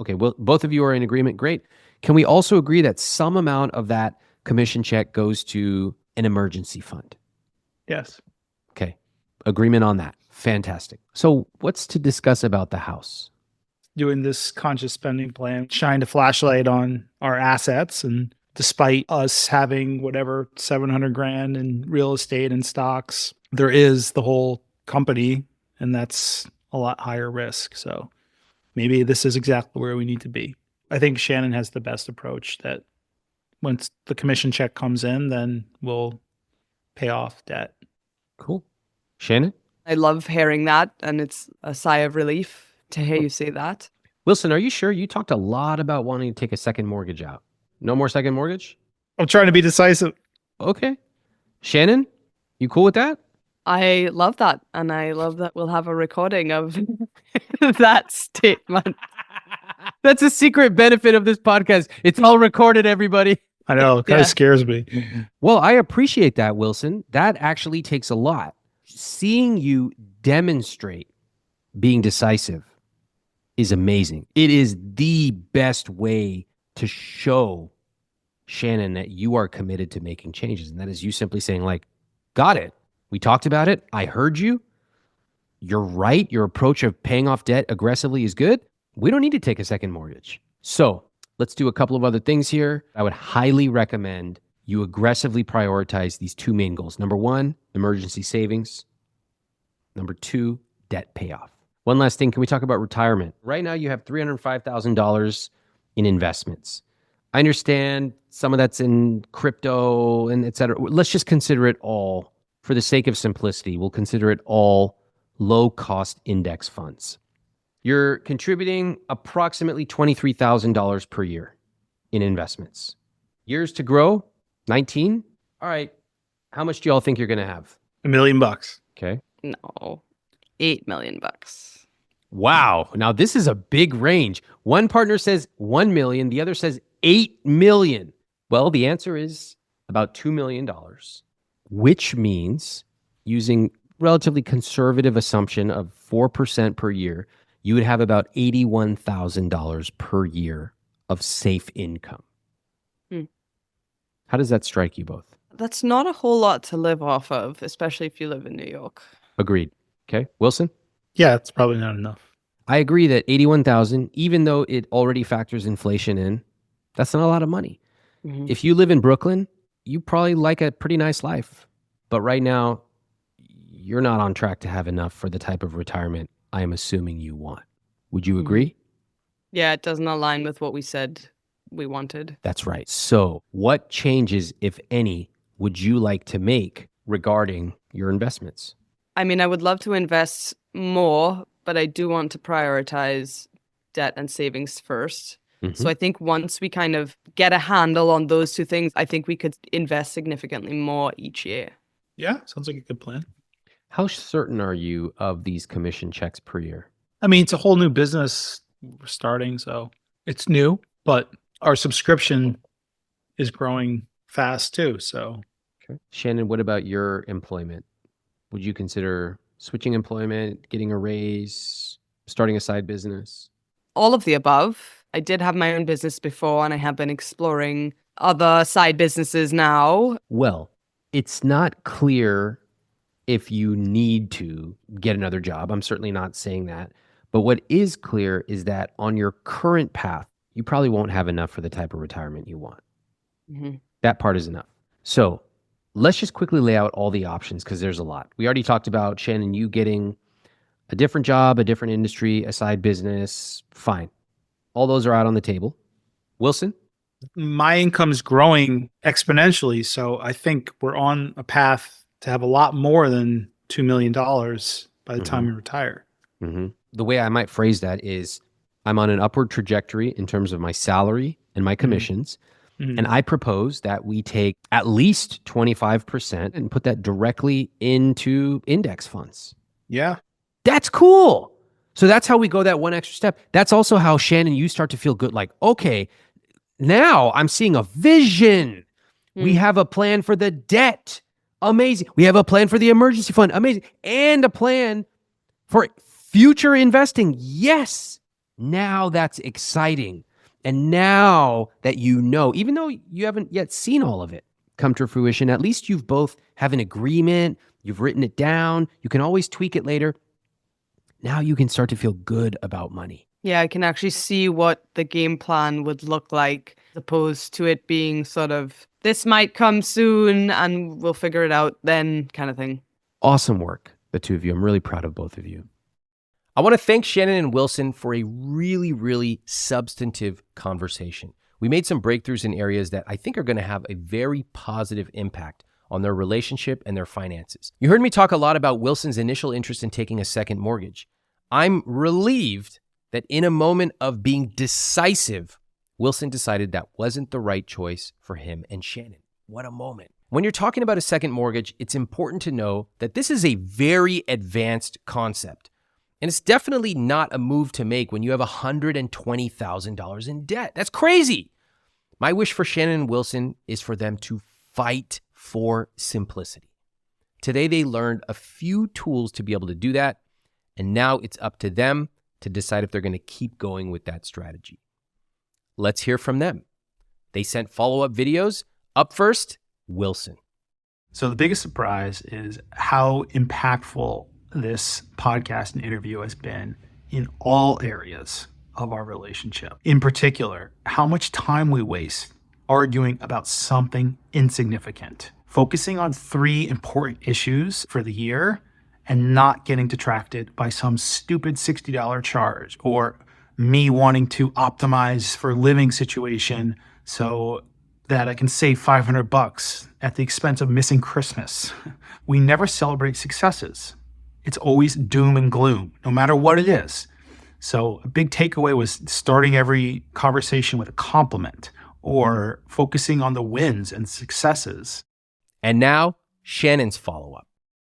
Okay, well, both of you are in agreement. Great. Can we also agree that some amount of that commission check goes to an emergency fund? Yes. Okay. Agreement on that. Fantastic. So what's to discuss about the house? Doing this conscious spending plan, shine a flashlight on our assets. And despite us having whatever 700 grand in real estate and stocks, there is the whole company, and that's a lot higher risk. So maybe this is exactly where we need to be. I think Shannon has the best approach, that once the commission check comes in, then we'll pay off debt. Cool. Shannon? I love hearing that, and it's a sigh of relief to hear you say that. Wilson, are you sure? You talked a lot about wanting to take a second mortgage out. No more second mortgage? I'm trying to be decisive. Okay. Shannon, you cool with that? I love that, and I love that we'll have a recording of that statement. That's a secret benefit of this podcast. It's all recorded, everybody. I know, it kind of scares me. Well, I appreciate that, Wilson. That actually takes a lot. Seeing you demonstrate being decisive is amazing. It is the best way to show Shannon that you are committed to making changes. And that is you simply saying, like, got it. We talked about it. I heard you. You're right. Your approach of paying off debt aggressively is good. We don't need to take a second mortgage. So let's do a couple of other things here. I would highly recommend you aggressively prioritize these two main goals. Number one, emergency savings. Number two, debt payoff. One last thing. Can we talk about retirement? Right now you have $305,000 in investments. I understand some of that's in crypto and et cetera. Let's just consider it all, for the sake of simplicity, we'll consider it all low-cost index funds. You're contributing approximately $23,000 per year in investments. Years to grow, 19. All right. How much do y'all think you're going to have? $1 million. Okay. No, $8 million. Wow. Now this is a big range. One partner says 1 million. The other says 8 million. Well, the answer is $1 about $2 million, which means using relatively conservative assumption of 4% per year, you would have about $81,000 per year of safe income. How does that strike you both? That's not a whole lot to live off of, especially if you live in New York. Agreed. Okay. Wilson? Yeah, it's probably not enough. I agree that 81,000, even though it already factors inflation in, that's not a lot of money. Mhm. If you live in Brooklyn, you probably like a pretty nice life. But right now, you're not on track to have enough for the type of retirement I am assuming you want. Would you agree? Yeah, it doesn't align with what we said we wanted. That's right. So what changes, if any, would you like to make regarding your investments? I mean, I would love to invest more, but I do want to prioritize debt and savings first. So I think once we kind of get a handle on those two things, I think we could invest significantly more each year. Yeah, sounds like a good plan. How certain are you of these commission checks per year? I mean, it's a whole new business we're starting, so it's new, but our subscription is growing fast too. So, Okay. Shannon, what about your employment? Would you consider switching employment, getting a raise, starting a side business? All of the above. I did have my own business before, and I have been exploring other side businesses now. Well, it's not clear if you need to get another job. I'm certainly not saying that. But what is clear is that on your current path, you probably won't have enough for the type of retirement you want. Mhm. That part is enough. So let's just quickly lay out all the options because there's a lot. We already talked about, Shannon, you getting a different job, a different industry, a side business. Fine. All those are out on the table. Wilson? my income's growing exponentially. So I think we're on a path to have a lot more than $2 million by the time we retire. The way I might phrase that is I'm on an upward trajectory in terms of my salary and my commissions. And I propose that we take at least 25% and put that directly into index funds. Yeah. That's cool. So that's how we go that one extra step. That's also how, Shannon, you start to feel good. Like, okay, now I'm seeing a vision. We have a plan for the debt. Amazing. We have a plan for the emergency fund. Amazing. And a plan for future investing. Yes. Now that's exciting. And now that you know, even though you haven't yet seen all of it come to fruition, at least you've both have an agreement. You've written it down. You can always tweak it later. Now you can start to feel good about money. Yeah, I can actually see what the game plan would look like, as opposed to it being sort of, this might come soon and we'll figure it out then kind of thing. Awesome work, the two of you. I'm really proud of both of you. I want to thank Shannon and Wilson for a really, really substantive conversation. We made some breakthroughs in areas that I think are going to have a very positive impact on their relationship and their finances. You heard me talk a lot about Wilson's initial interest in taking a second mortgage. I'm relieved that in a moment of being decisive, Wilson decided that wasn't the right choice for him and Shannon. What a moment. When you're talking about a second mortgage, it's important to know that this is a very advanced concept. And it's definitely not a move to make when you have $120,000 in debt. That's crazy. My wish for Shannon and Wilson is for them to fight for simplicity. Today, they learned a few tools to be able to do that. And now it's up to them to decide if they're going to keep going with that strategy. Let's hear from them. They sent follow-up videos. Up first, Wilson. So the biggest surprise is how impactful this podcast and interview has been in all areas of our relationship. In particular, how much time we waste arguing about something insignificant, focusing on 3 important issues for the year and not getting detracted by some stupid $60 charge or me wanting to optimize for living situation so that I can save $500 at the expense of missing Christmas. We never celebrate successes. It's always doom and gloom, no matter what it is. So a big takeaway was starting every conversation with a compliment or focusing on the wins and successes. And now, Shannon's follow-up.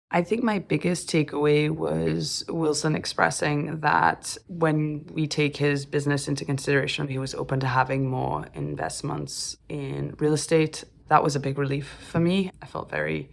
I think my biggest takeaway was Wilson expressing that when we take his business into consideration, he was open to having more investments in real estate That was a big relief for me. I felt very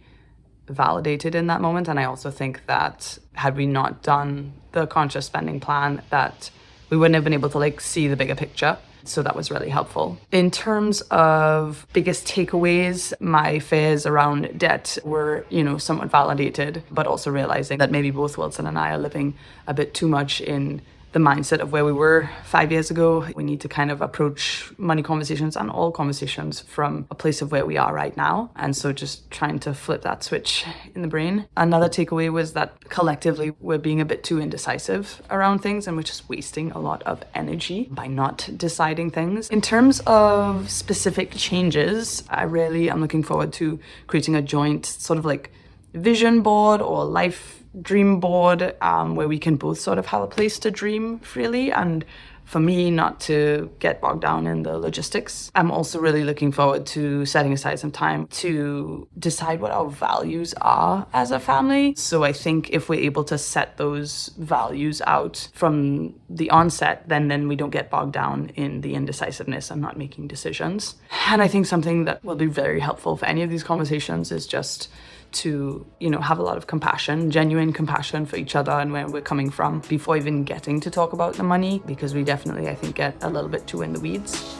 validated in that moment. And I also think that had we not done the conscious spending plan, that we wouldn't have been able to see the bigger picture. So that was really helpful. In terms of biggest takeaways, my fears around debt were, somewhat validated, but also realizing that maybe both Wilson and I are living a bit too much in the mindset of where we were 5 years ago. We need to kind of approach money conversations and all conversations from a place of where we are right now. And so just trying to flip that switch in the brain. Another takeaway was that collectively we're being a bit too indecisive around things, and we're just wasting a lot of energy by not deciding things. In terms of specific changes, I really am looking forward to creating a joint sort of vision board or life dream board where we can both sort of have a place to dream freely, and for me not to get bogged down in the logistics. I'm also really looking forward to setting aside some time to decide what our values are as a family. So I think if we're able to set those values out from the onset, then we don't get bogged down in the indecisiveness and not making decisions. And I think something that will be very helpful for any of these conversations is just to, have a lot of compassion, genuine compassion for each other and where we're coming from before even getting to talk about the money, because we definitely, I think, get a little bit too in the weeds.